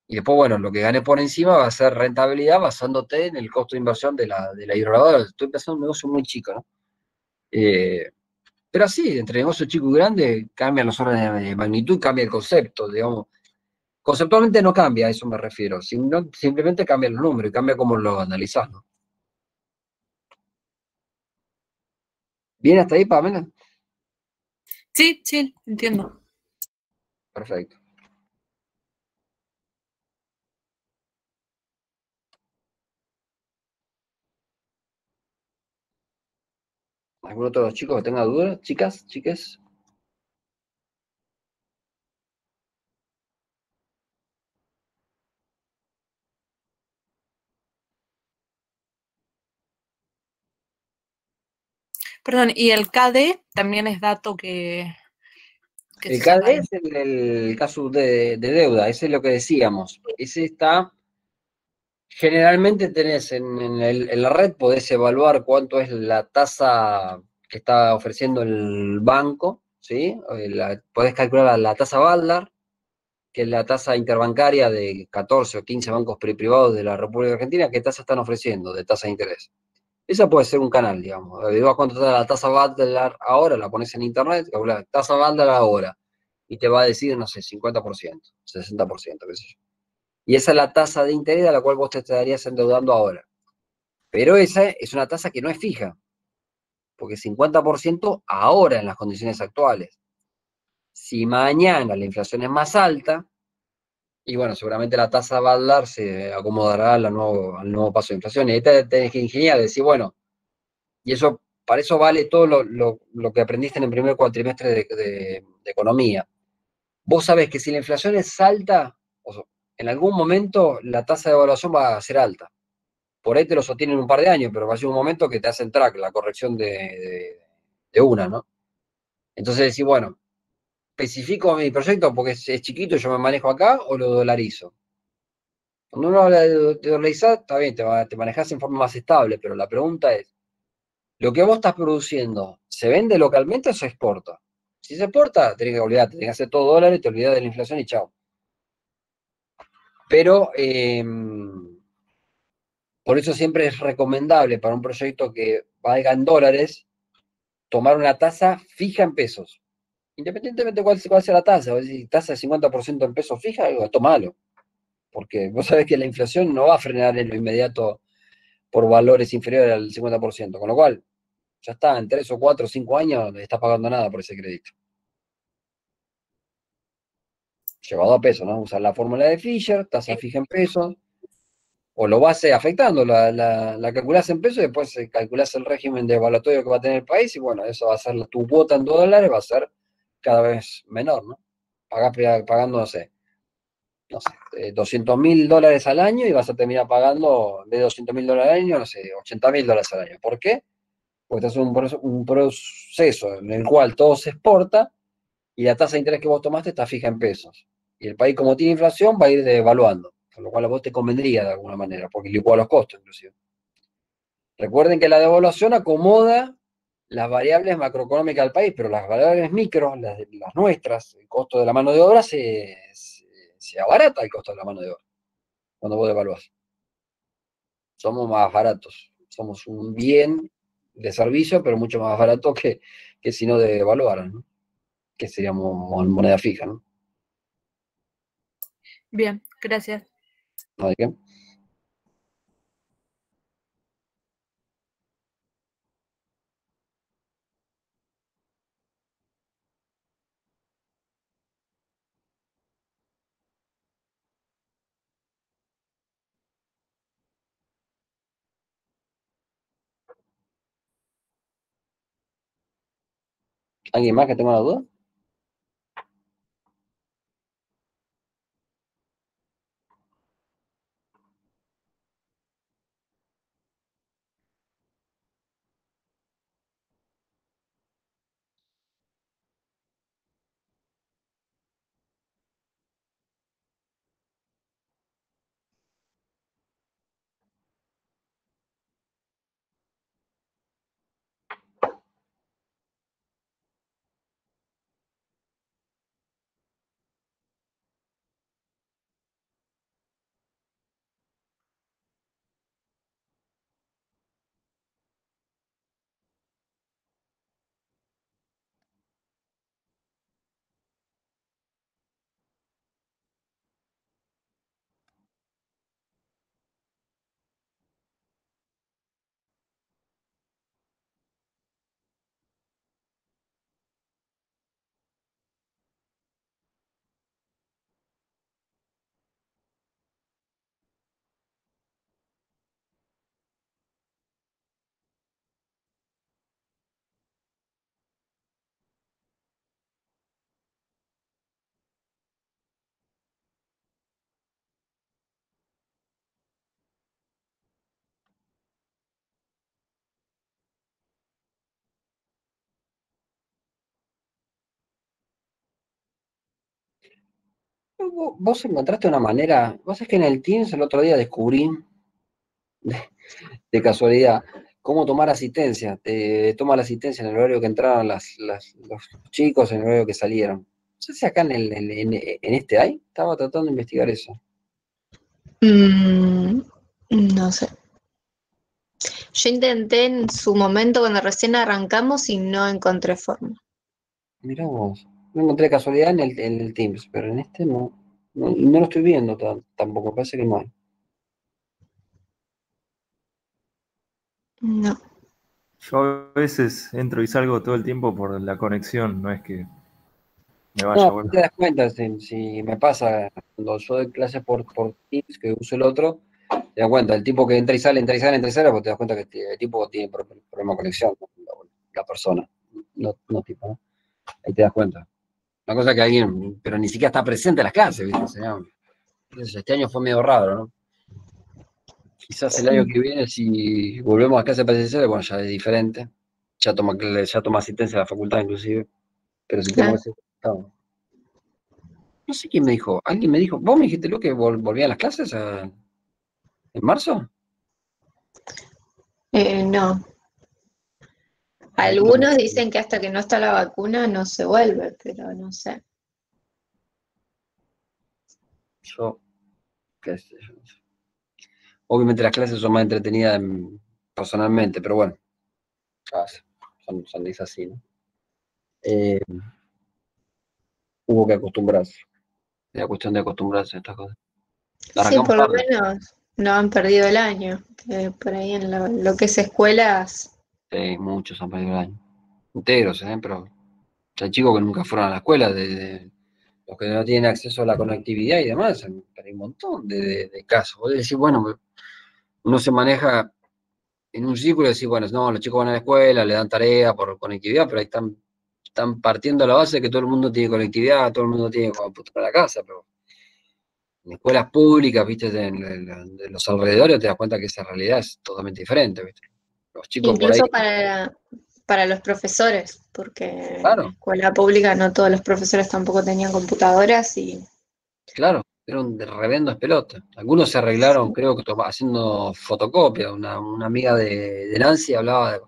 Y después, bueno, lo que ganes por encima va a ser rentabilidad basándote en el costo de inversión de la hidrolavadora. Estoy pensando en un negocio muy chico, ¿no? Pero así, entre negocio chico y grande, cambian los órdenes de magnitud, cambia el concepto, digamos. Conceptualmente no cambia, a eso me refiero, sino simplemente cambia los números y cambia cómo lo analizás, ¿no? ¿Bien hasta ahí, Pamela? Sí, sí, entiendo. Perfecto. ¿Algún otro de los chicos que tenga dudas? ¿Chicas? ¿Chiques? Perdón, y el KD también es dato que El se saca KD ahí. es el caso de deuda, ese es lo que decíamos. Ese está, generalmente tenés en la red, podés evaluar cuánto es la tasa que está ofreciendo el banco, ¿sí? Podés calcular la tasa Baldar, que es la tasa interbancaria de 14 o 15 bancos privados de la República Argentina, qué tasa están ofreciendo de tasa de interés. Esa puede ser un canal, digamos. Averiguas cuánto está la tasa Baldar ahora, la pones en internet, calculás tasa Baldar ahora, y te va a decir, no sé, 50%, 60%, qué sé yo. Y esa es la tasa de interés a la cual vos te estarías endeudando ahora. Pero esa es una tasa que no es fija, porque 50% ahora en las condiciones actuales. Si mañana la inflación es más alta, y bueno, seguramente la tasa Baldar se acomodará al nuevo paso de inflación. Y ahí tenés que ingeniar, decir, bueno, y eso, para eso vale todo lo que aprendiste en el primer cuatrimestre de economía. Vos sabés que si la inflación es alta, o sea, en algún momento la tasa de evaluación va a ser alta. Por ahí te lo sostienen un par de años, pero va a ser un momento que te hacen track, la corrección de una, ¿no? Entonces decís, bueno, ¿especifico mi proyecto porque es chiquito y yo me manejo acá o lo dolarizo? Cuando uno habla de dolarizar, está bien, te manejas en forma más estable, pero la pregunta es, ¿lo que vos estás produciendo se vende localmente o se exporta? Si se exporta, tenés que olvidarte, tenés que hacer todo dólares, te olvidás de la inflación y chao. Pero por eso siempre es recomendable para un proyecto que valga en dólares, tomar una tasa fija en pesos. Independientemente de cuál sea la tasa, si tasa de 50% en pesos fija, tomalo. Porque vos sabés que la inflación no va a frenar en lo inmediato por valores inferiores al 50%, con lo cual, ya está, en 3 o 4 o 5 años no estás pagando nada por ese crédito. Llevado a peso, ¿no? Usar la fórmula de Fisher, tasa fija en pesos, o lo vas afectando, la calculás en pesos y después calculás el régimen de evaluatorio que va a tener el país y bueno, eso va a ser tu cuota en dólares, va a ser cada vez menor, ¿no? Pagando, no sé, $200.000 al año y vas a terminar pagando de $200.000 al año, no sé, $80.000 al año. ¿Por qué? Porque estás en un proceso en el cual todo se exporta y la tasa de interés que vos tomaste está fija en pesos. Y el país, como tiene inflación, va a ir devaluando, con lo cual a vos te convendría de alguna manera, porque licúa los costos, inclusive. Recuerden que la devaluación acomoda las variables macroeconómicas del país, pero las variables micro, las nuestras, el costo de la mano de obra, se abarata el costo de la mano de obra cuando vos devaluás. Somos más baratos, somos un bien de servicio, pero mucho más barato que si no devaluaran, ¿no? Que seríamos moneda fija, ¿no? Bien, gracias. ¿No de qué? ¿Alguien más que tenga una duda? Vos encontraste una manera, vos es que en el Teams el otro día descubrí, de casualidad, cómo tomar asistencia. Te toma la asistencia en el horario que entraron los chicos, en el horario que salieron. No sé si acá en este hay, estaba tratando de investigar eso. No sé. Yo intenté en su momento cuando recién arrancamos y no encontré forma. Mirá vos, no encontré casualidad en el Teams, pero en este no lo estoy viendo tampoco, parece que no hay. No. Yo a veces entro y salgo todo el tiempo por la conexión, no es que me vaya a No, te das cuenta, si me pasa cuando yo doy clases por Teams, que uso el otro, te das cuenta, el tipo que entra y sale, entra y sale, entra y sale, pues te das cuenta que el tipo tiene problema de conexión, ¿no? La persona, no tipo, ¿no? Ahí te das cuenta. Una cosa que alguien, pero ni siquiera está presente en las clases, ¿viste? O sea, este año fue medio raro, ¿no? Quizás el año que viene, si volvemos a clases presenciales, bueno, ya es diferente. Ya toma asistencia a la facultad, inclusive. Pero si tenemos ese... No sé quién me dijo. Alguien me dijo. ¿Vos me dijiste lo que volvían las clases en marzo? No. Algunos dicen que hasta que no está la vacuna no se vuelve, pero no sé. Yo, qué sé yo. Obviamente las clases son más entretenidas personalmente, pero bueno. Son así, ¿no? Hubo que acostumbrarse. Es cuestión de acostumbrarse a estas cosas. Sí, por lo menos no han perdido el año. Que por ahí en lo que es escuelas. Sí, muchos han perdido el año. Enteros, pero hay chicos que nunca fueron a la escuela, los que no tienen acceso a la conectividad y demás, hay un montón de casos. Vos decís, bueno, uno se maneja en un círculo y decís, bueno, no, los chicos van a la escuela, le dan tarea por conectividad, pero ahí están partiendo la base de que todo el mundo tiene conectividad, todo el mundo tiene computadora en la casa, pero en escuelas públicas, viste, de los alrededores, te das cuenta que esa realidad es totalmente diferente, viste. Los chicos por ahí, Incluso para los profesores, porque en la claro, escuela pública no todos los profesores tampoco tenían computadoras y claro, era un revendo pelota. Algunos se arreglaron, creo que haciendo fotocopia. Una amiga de Nancy hablaba de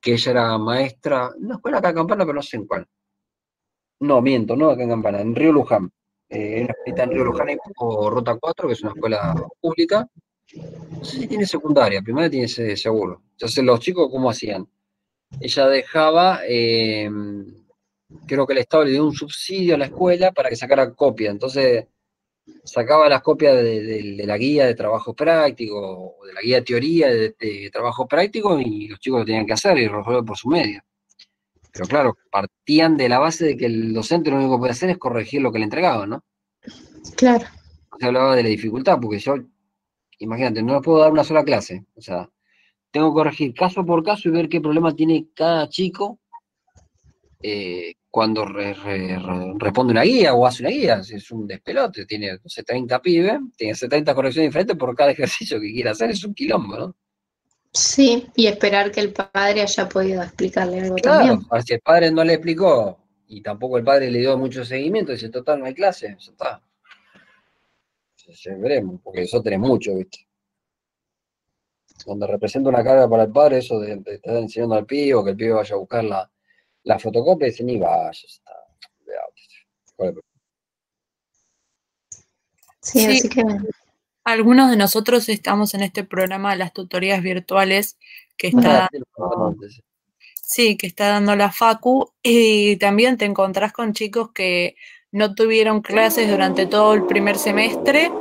que ella era maestra, en una escuela acá en Campana, pero no sé en cuál. No, miento, no acá en Campana, en Río Luján. En una escuelita en Río Luján, o Ruta 4, que es una escuela pública. No sé si tiene secundaria, primaria tiene seguro. Entonces, los chicos, ¿cómo hacían? Ella dejaba, creo que el Estado le dio un subsidio a la escuela para que sacara copia. Entonces, sacaba las copias de la guía de trabajo práctico, o de la guía de teoría de trabajo práctico, y los chicos lo tenían que hacer y resolver por su medio. Pero claro, partían de la base de que el docente lo único que puede hacer es corregir lo que le entregaban, ¿no? claro. Se hablaba de la dificultad, porque yo, imagínate, no les puedo dar una sola clase. O sea, tengo que corregir caso por caso y ver qué problema tiene cada chico cuando responde una guía o hace una guía. Es un despelote, tiene, no sé, 30 pibes, tiene 30 correcciones diferentes por cada ejercicio que quiera hacer, es un quilombo, ¿no? Sí, y esperar que el padre haya podido explicarle algo Claro, también. si el padre no le explicó y tampoco el padre le dio mucho seguimiento, dice, total, no hay clase, ya está. Veremos, porque eso tenés mucho, ¿viste? Cuando representa una carga para el padre, eso de estar enseñando al pibe o que el pibe vaya a buscar la fotocopia, dice, ni vaya, ya está. Olvidate. Sí, Sí, así que algunos de nosotros estamos en este programa de las tutorías virtuales que está sí, que está dando la Facu, y también te encontrás con chicos que no tuvieron clases durante todo el primer semestre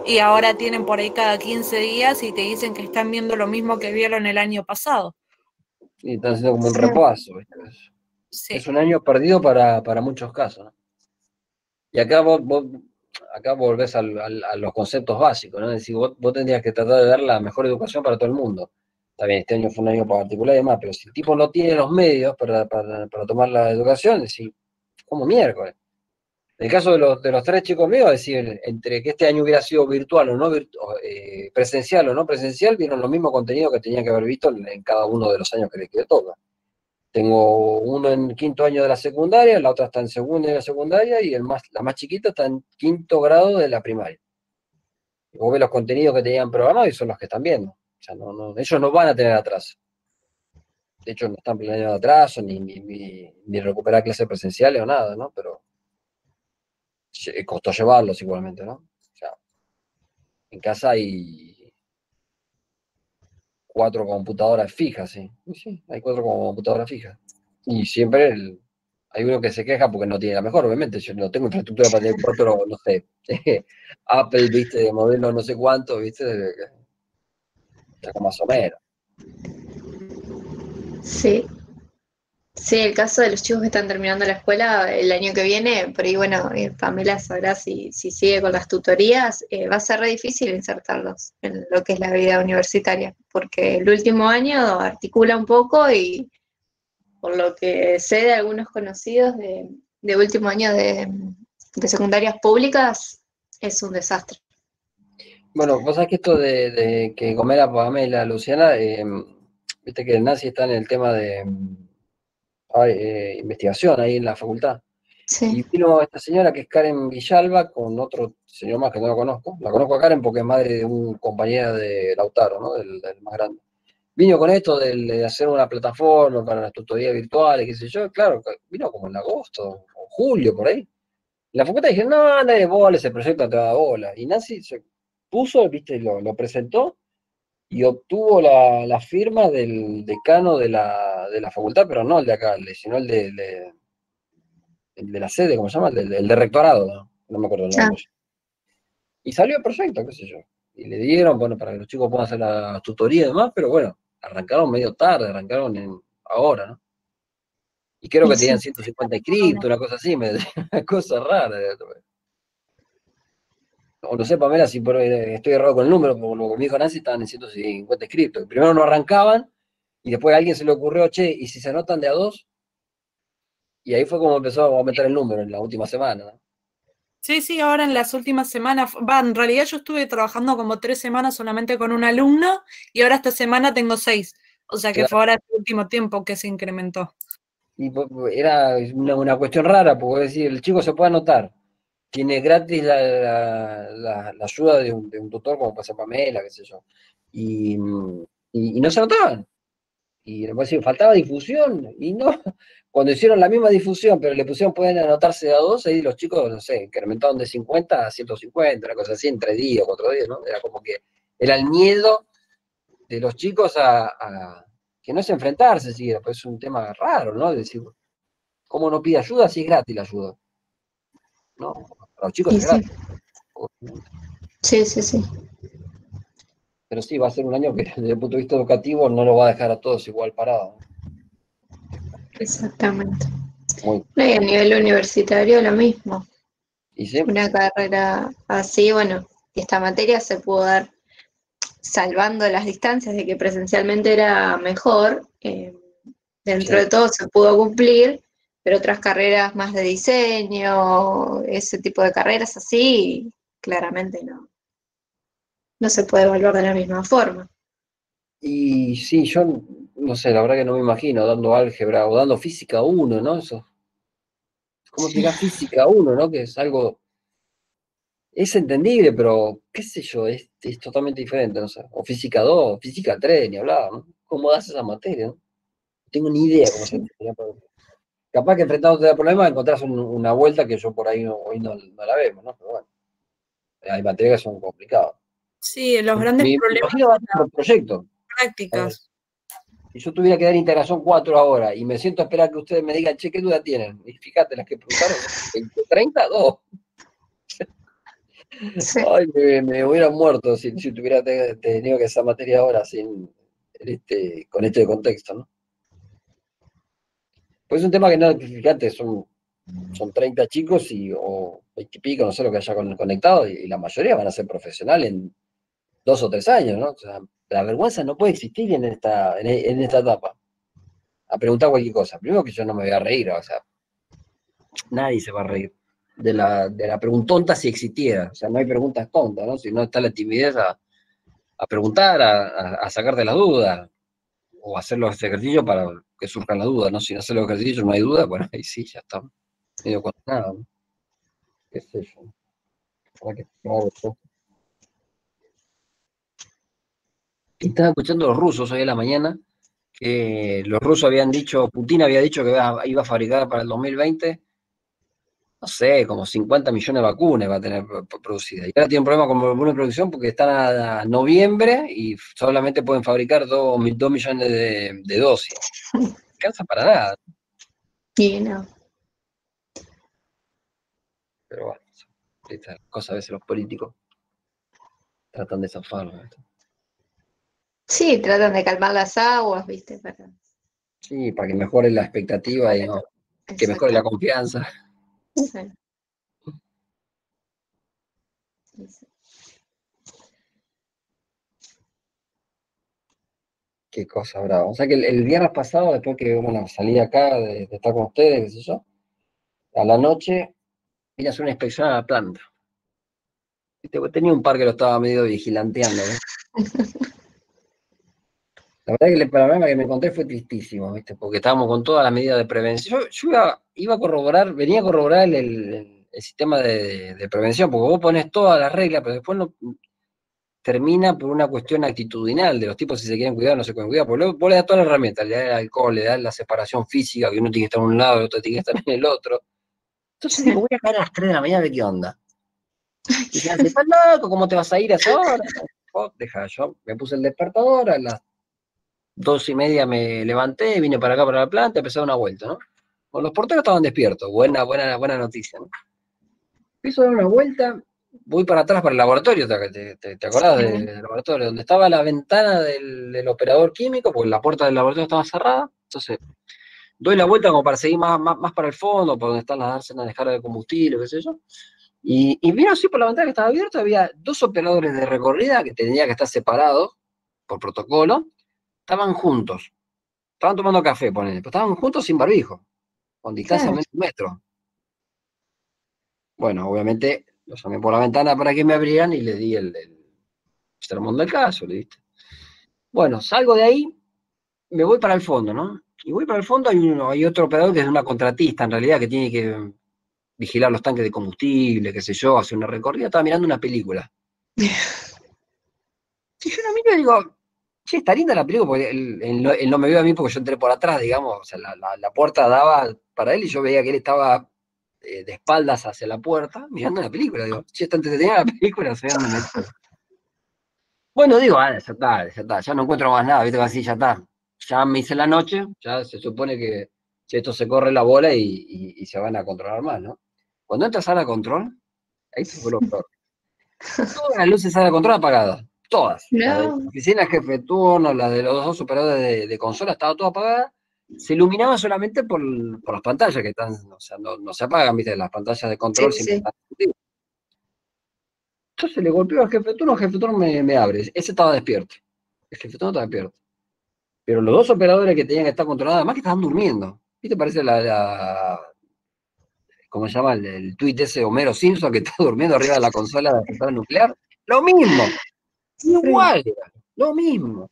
y ahora tienen por ahí cada 15 días y te dicen que están viendo lo mismo que vieron el año pasado. Y están haciendo como un repaso, ¿viste? Sí. Es un año perdido para muchos casos, ¿no? Y acá acá volvés a los conceptos básicos, ¿no? Es decir, vos tendrías que tratar de dar la mejor educación para todo el mundo. Está bien, este año fue un año particular y demás, pero si el tipo no tiene los medios para tomar la educación, es decir, como miércoles. En el caso de los tres chicos míos, es decir, entre que este año hubiera sido virtual o no presencial o no presencial, vieron los mismos contenidos que tenían que haber visto en cada uno de los años que les toca. Tengo uno en quinto año de la secundaria, la otra está en segundo de la secundaria y la más chiquita está en quinto grado de la primaria. Y vos ves los contenidos que tenían programados y son los que están viendo. O sea, ellos no van a tener atraso. De hecho, no están planeando atraso, ni recuperar clases presenciales o nada, ¿no? Pero costó llevarlos igualmente, ¿no? O sea, en casa hay 4 computadoras fijas, ¿sí? Sí, hay 4 computadoras fijas. Y siempre hay uno que se queja porque no tiene la mejor, obviamente. Yo no tengo infraestructura para tener 4, no sé, Apple, viste, de modelo no sé cuánto, viste, está más o menos. Sí. Sí, el caso de los chicos que están terminando la escuela el año que viene, por ahí, bueno, Pamela sabrá si sigue con las tutorías, va a ser re difícil insertarlos en lo que es la vida universitaria, porque el último año articula un poco y por lo que sé de algunos conocidos de último año de secundarias públicas, es un desastre. Bueno, vos sabés que esto de que Gomera, Pamela, Luciana, viste que el Nazi está en el tema de investigación ahí en la facultad. Sí. Y vino esta señora que es Karen Villalba con otro señor más que no lo conozco. La conozco a Karen porque es madre de un compañero de Lautaro, ¿no? Del más grande. Vino con esto de hacer una plataforma para las tutorías virtuales, qué sé yo. Claro, vino como en agosto o julio, por ahí. En la facultad dije, no, dale bola, ese proyecto te da bola. Y Nancy se puso, viste, lo presentó y obtuvo la firma del decano de la facultad, pero no el de acá, sino el de la sede, ¿cómo se llama? El de rectorado, no me acuerdo el nombre. Y salió perfecto, qué sé yo. Y le dieron, bueno, para que los chicos puedan hacer la tutoría y demás, pero bueno, arrancaron medio tarde, arrancaron ahora, ¿no? Y creo que tenían 150 inscritos, una cosa así, una cosa rara. O no sé, Pamela, si estoy errado con el número, porque lo que me dijo Nancy estaban en 150 inscritos. Primero no arrancaban, y después a alguien se le ocurrió, che, ¿y si se anotan de a 2? Y ahí fue como empezó a aumentar el número en la última semana, ¿no? Sí, ahora en las últimas semanas, en realidad yo estuve trabajando como 3 semanas solamente con un alumno y ahora esta semana tengo 6. O sea que Claro. fue ahora el último tiempo que se incrementó. Y era una cuestión rara, porque decir, el chico se puede anotar, tiene gratis la ayuda de un tutor como puede ser Pamela, qué sé yo, y no se anotaban. Y después faltaba difusión, y no, cuando hicieron la misma difusión, pero le pusieron pueden anotarse de a 2, ahí los chicos, no sé, incrementaron de 50 a 150, una cosa así, en 3 días o 4 días, ¿no? Era como que era el miedo de los chicos a que no es enfrentarse siquiera, pues es un tema raro, ¿no? Es decir, ¿cómo no pide ayuda si es gratis la ayuda? ¿No? Para los chicos es gratis. Sí. Pero sí, va a ser un año que desde el punto de vista educativo no lo va a dejar a todos igual parados. Exactamente. Muy. Y a nivel universitario lo mismo. ¿Y sí? Una carrera así, bueno, y esta materia se pudo dar salvando las distancias de que presencialmente era mejor, dentro de todo se pudo cumplir, pero otras carreras más de diseño, ese tipo de carreras así, claramente no se puede evaluar de la misma forma. Y sí, yo no sé, la verdad que no me imagino dando álgebra o dando física 1, ¿no? Eso. ¿Cómo explicar física 1, ¿no? Que es algo. Es entendible, pero qué sé yo, es totalmente diferente, no sé. O física 2, física 3, ni hablar, ¿no? ¿Cómo das esa materia, no? No tengo ni idea cómo se enseña. Capaz que enfrentándote al problema encontrás una vuelta que yo por ahí hoy no la vemos, ¿no? Pero bueno, hay materias que son complicadas. Sí, los grandes problemas imagino son dar proyecto. prácticas. Si yo tuviera que dar integración 4 ahora y me siento a esperar que ustedes me digan, che, ¿qué duda tienen? Y fíjate, las que preguntaron, 20, 30, 2. Sí. Ay, me hubiera muerto si tuviera tenido que esa materia ahora con este contexto, ¿no? Pues es un tema que no, fíjate, son 30 chicos o 20 y pico, no sé lo que haya conectado, y la mayoría van a ser profesionales en 2 o 3 años, ¿no? O sea, la vergüenza no puede existir en esta etapa. A preguntar cualquier cosa. Primero que yo no me voy a reír, o sea, nadie se va a reír de la preguntonta si existiera. O sea, no hay preguntas tontas, ¿no? Si no está la timidez a preguntar, a sacarte las dudas, o hacer los ejercicios para que surjan las dudas, ¿no? Si no hace los ejercicios no hay duda, bueno, ahí sí, ya está medio condenado, ¿no? Qué sé yo. Habrá que esperar después. Y estaba escuchando a los rusos hoy en la mañana, que los rusos habían dicho, Putin había dicho que iba a fabricar para el 2020, no sé, como 50 millones de vacunas va a tener producidas. Y ahora tiene un problema con volumen de producción porque están a noviembre y solamente pueden fabricar 2 millones de dosis. No alcanza para nada, Y no. pero bueno, estas cosas a veces los políticos tratan de zafarlo. Sí, tratan de calmar las aguas, ¿viste? Sí, para que mejore la expectativa y no, que mejore la confianza. Sí. Sí. Qué cosa brava. O sea que el viernes pasado, después que bueno, salí acá de estar con ustedes, qué sé yo, a la noche vine a hacer una inspección a la planta. ¿Viste? Porque tenía un par que lo estaba medio vigilanteando, ¿ves? La verdad que el panorama que me encontré fue tristísimo, ¿viste? Porque estábamos con todas las medidas de prevención. Yo iba a corroborar, venía a corroborar el sistema de prevención, porque vos pones todas las reglas, pero después no termina por una cuestión actitudinal de los tipos si se quieren cuidar o no se pueden cuidar. Porque vos le das todas las herramientas, le das el alcohol, le das la separación física, que uno tiene que estar en un lado, el otro tiene que estar en el otro. Entonces digo, voy a caer a las 3 de la mañana, ¿de qué onda? Y se hace, ¿estás loco? ¿Cómo te vas a ir a esa hora? Deja, yo me puse el despertador, a las 2:30 me levanté, vine para acá, para la planta, empecé a dar una vuelta, ¿no? Con los porteros estaban despiertos, buena noticia, ¿no? Empiezo a dar una vuelta, voy para atrás para el laboratorio, ¿te acordás del laboratorio? Donde estaba la ventana del operador químico, porque la puerta del laboratorio estaba cerrada, entonces doy la vuelta como para seguir más para el fondo, por donde están las dársenas de descarga de combustible, qué sé yo. Y vino así por la ventana que estaba abierta, había 2 operadores de recorrida que tenían que estar separados por protocolo, estaban juntos, estaban tomando café, ponele, pero estaban juntos sin barbijo, con distancia de 1 metro. Bueno, obviamente los llamé por la ventana para que me abrieran y le di el sermón del caso, ¿le diste? Bueno, salgo de ahí, me voy para el fondo, ¿no? Y voy para el fondo, hay otro operador que es una contratista, en realidad, que tiene que vigilar los tanques de combustible, qué sé yo, hacer una recorrida, estaba mirando una película. Si yo no miro y digo, che, está linda la película, porque él no me vio a mí porque yo entré por atrás, digamos, o sea, la puerta daba para él y yo veía que él estaba de espaldas hacia la puerta, mirando la película, digo, che, está entretenida la película, no sé dónde me... Bueno, digo, ya está, ya no encuentro más nada, viste, así, ya está. Ya me hice la noche, ya se supone que si esto se corre la bola y se van a controlar más, ¿no? Cuando entras a sala de control, ahí fue lo peor. Todas las luces de sala de control apagadas, todas. La de la No. oficina, el jefe de turno, la de los 2 operadores de consola, estaba toda apagada. Se iluminaba solamente por las pantallas que están, o sea, no se apagan, viste, las pantallas de control Sí, siempre sí. están encendidas. Entonces le golpeó al jefe de turno, el jefe de turno me abre. Ese estaba despierto. El jefe de turno estaba despierto. Pero los 2 operadores que tenían que estar controlados, además que estaban durmiendo. ¿Viste? Parece ¿cómo se llama? El tuit ese de Homero Simpson que está durmiendo arriba de la consola de la central nuclear. Lo mismo. Igual, lo mismo.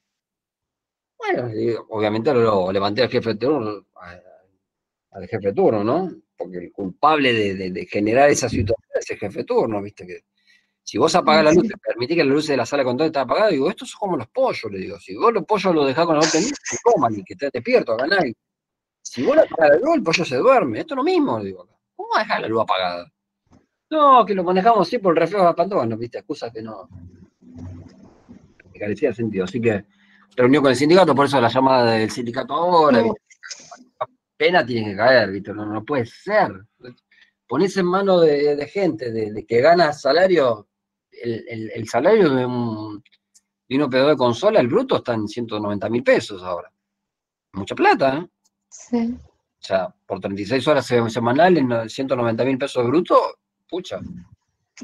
Bueno, obviamente lo levanté al jefe de turno, al jefe de turno, ¿no? Porque el culpable de generar esa situación es el jefe de turno, ¿viste? Que si vos apagás la luz, te permitís que la luz de la sala de control esté apagada, digo, estos son como los pollos, le digo. Si vos los pollos los dejás con la luz prendida, se coman y que estés despierto, hagan algo. Si vos le apagás la luz, el pollo se duerme. Esto es lo mismo, le digo acá. ¿Cómo dejar la luz apagada? No, que lo manejamos así por el reflejo de apantones, ¿viste? Excusas que no, que carecía de sentido. Así que reunió con el sindicato, por eso la llamada del sindicato ahora, ¿viste? Pena tiene que caer, ¿viste? No puede ser. Ponés en manos de gente de que gana salario, el salario de un operador de consola, el bruto, está en 190.000 pesos ahora. Mucha plata, ¿eh? Sí. O sea, por 36 horas semanales, 190.000 pesos bruto, pucha.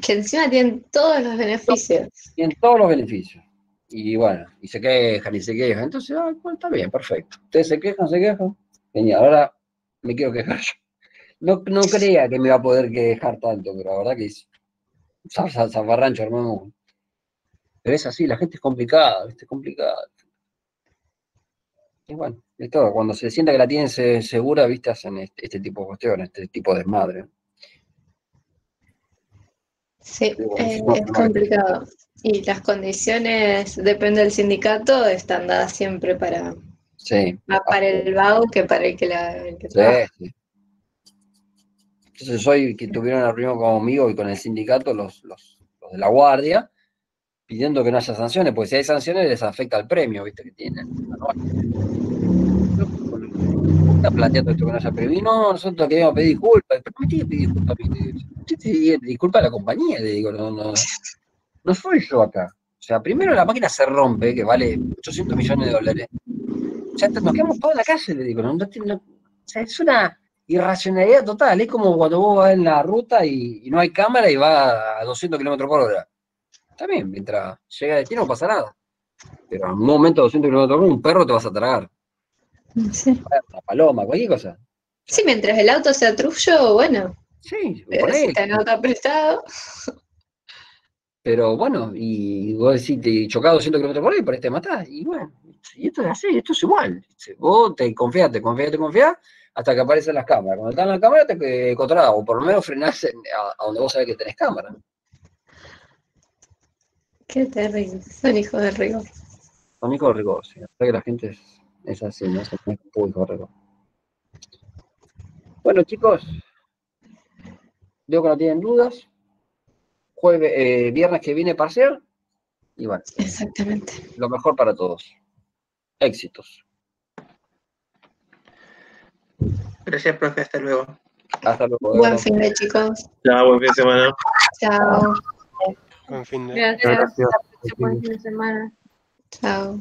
Que encima tienen todos los beneficios. Tienen todos los beneficios. Y bueno, y se quejan y se quejan. Entonces, bueno, está bien, perfecto. Ustedes se quejan. Genial, ahora me quiero quejar yo. No creía que me iba a poder quejar tanto, pero la verdad que es zafarrancho, hermano. Pero es así, la gente es complicada, ¿viste? Complicada. Y bueno, ¿Listo? Cuando se sienta que la tienen segura, viste, hacen este tipo de cuestiones, este tipo de desmadre. Sí, Digo, es es un problema que complicado. Y las condiciones, depende del sindicato, están dadas siempre sí, más para el vago que para el el que sí, trabaja. sí. Entonces hoy que tuvieron una reunión conmigo y con el sindicato, los de la guardia, pidiendo que no haya sanciones, porque si hay sanciones les afecta al premio, viste, que tienen. Está planteando esto que no haya premio. No, nosotros queríamos pedir disculpas. Pero no me tiene que pedir disculpas a mí. Usted te pide disculpas a la compañía, le digo, no soy yo acá. O sea, primero la máquina se rompe, que vale 800 millones de dólares. O sea, nos quedamos todos en la calle, le digo. O sea, es una irracionalidad total. Es como cuando vos vas en la ruta y no hay cámara y va a 200 kilómetros por hora. Está bien, mientras llega a destino no pasa nada. Pero en un momento a 200 kilómetros por hora, un perro te vas a tragar. Sí. Una paloma, cualquier cosa. Sí, mientras el auto sea tuyo, bueno, Sí, pero si está en auto prestado, pero bueno, y vos decís, te chocás 200 kilómetros por hora y por ahí te matás. Y bueno, y esto es así, esto es igual. Vos te confías, hasta que aparecen las cámaras. Cuando están en la cámara te controlás, o por lo menos frenás a donde vos sabés que tenés cámara. qué terrible. Son hijos del rigor. Son hijos de rigor, sí. La verdad que la gente es así, ¿no? Son un poco hijos de rigor. Bueno, chicos, veo que no tienen dudas. Viernes que viene parcial. Y bueno, Exactamente. lo mejor para todos. Éxitos. Gracias, profe. Hasta luego. Hasta luego. Buen fin de chicos. Ya, buen fin de semana. Chao. Buen fin de. Gracias. Gracias. Buen fin de semana. Chao.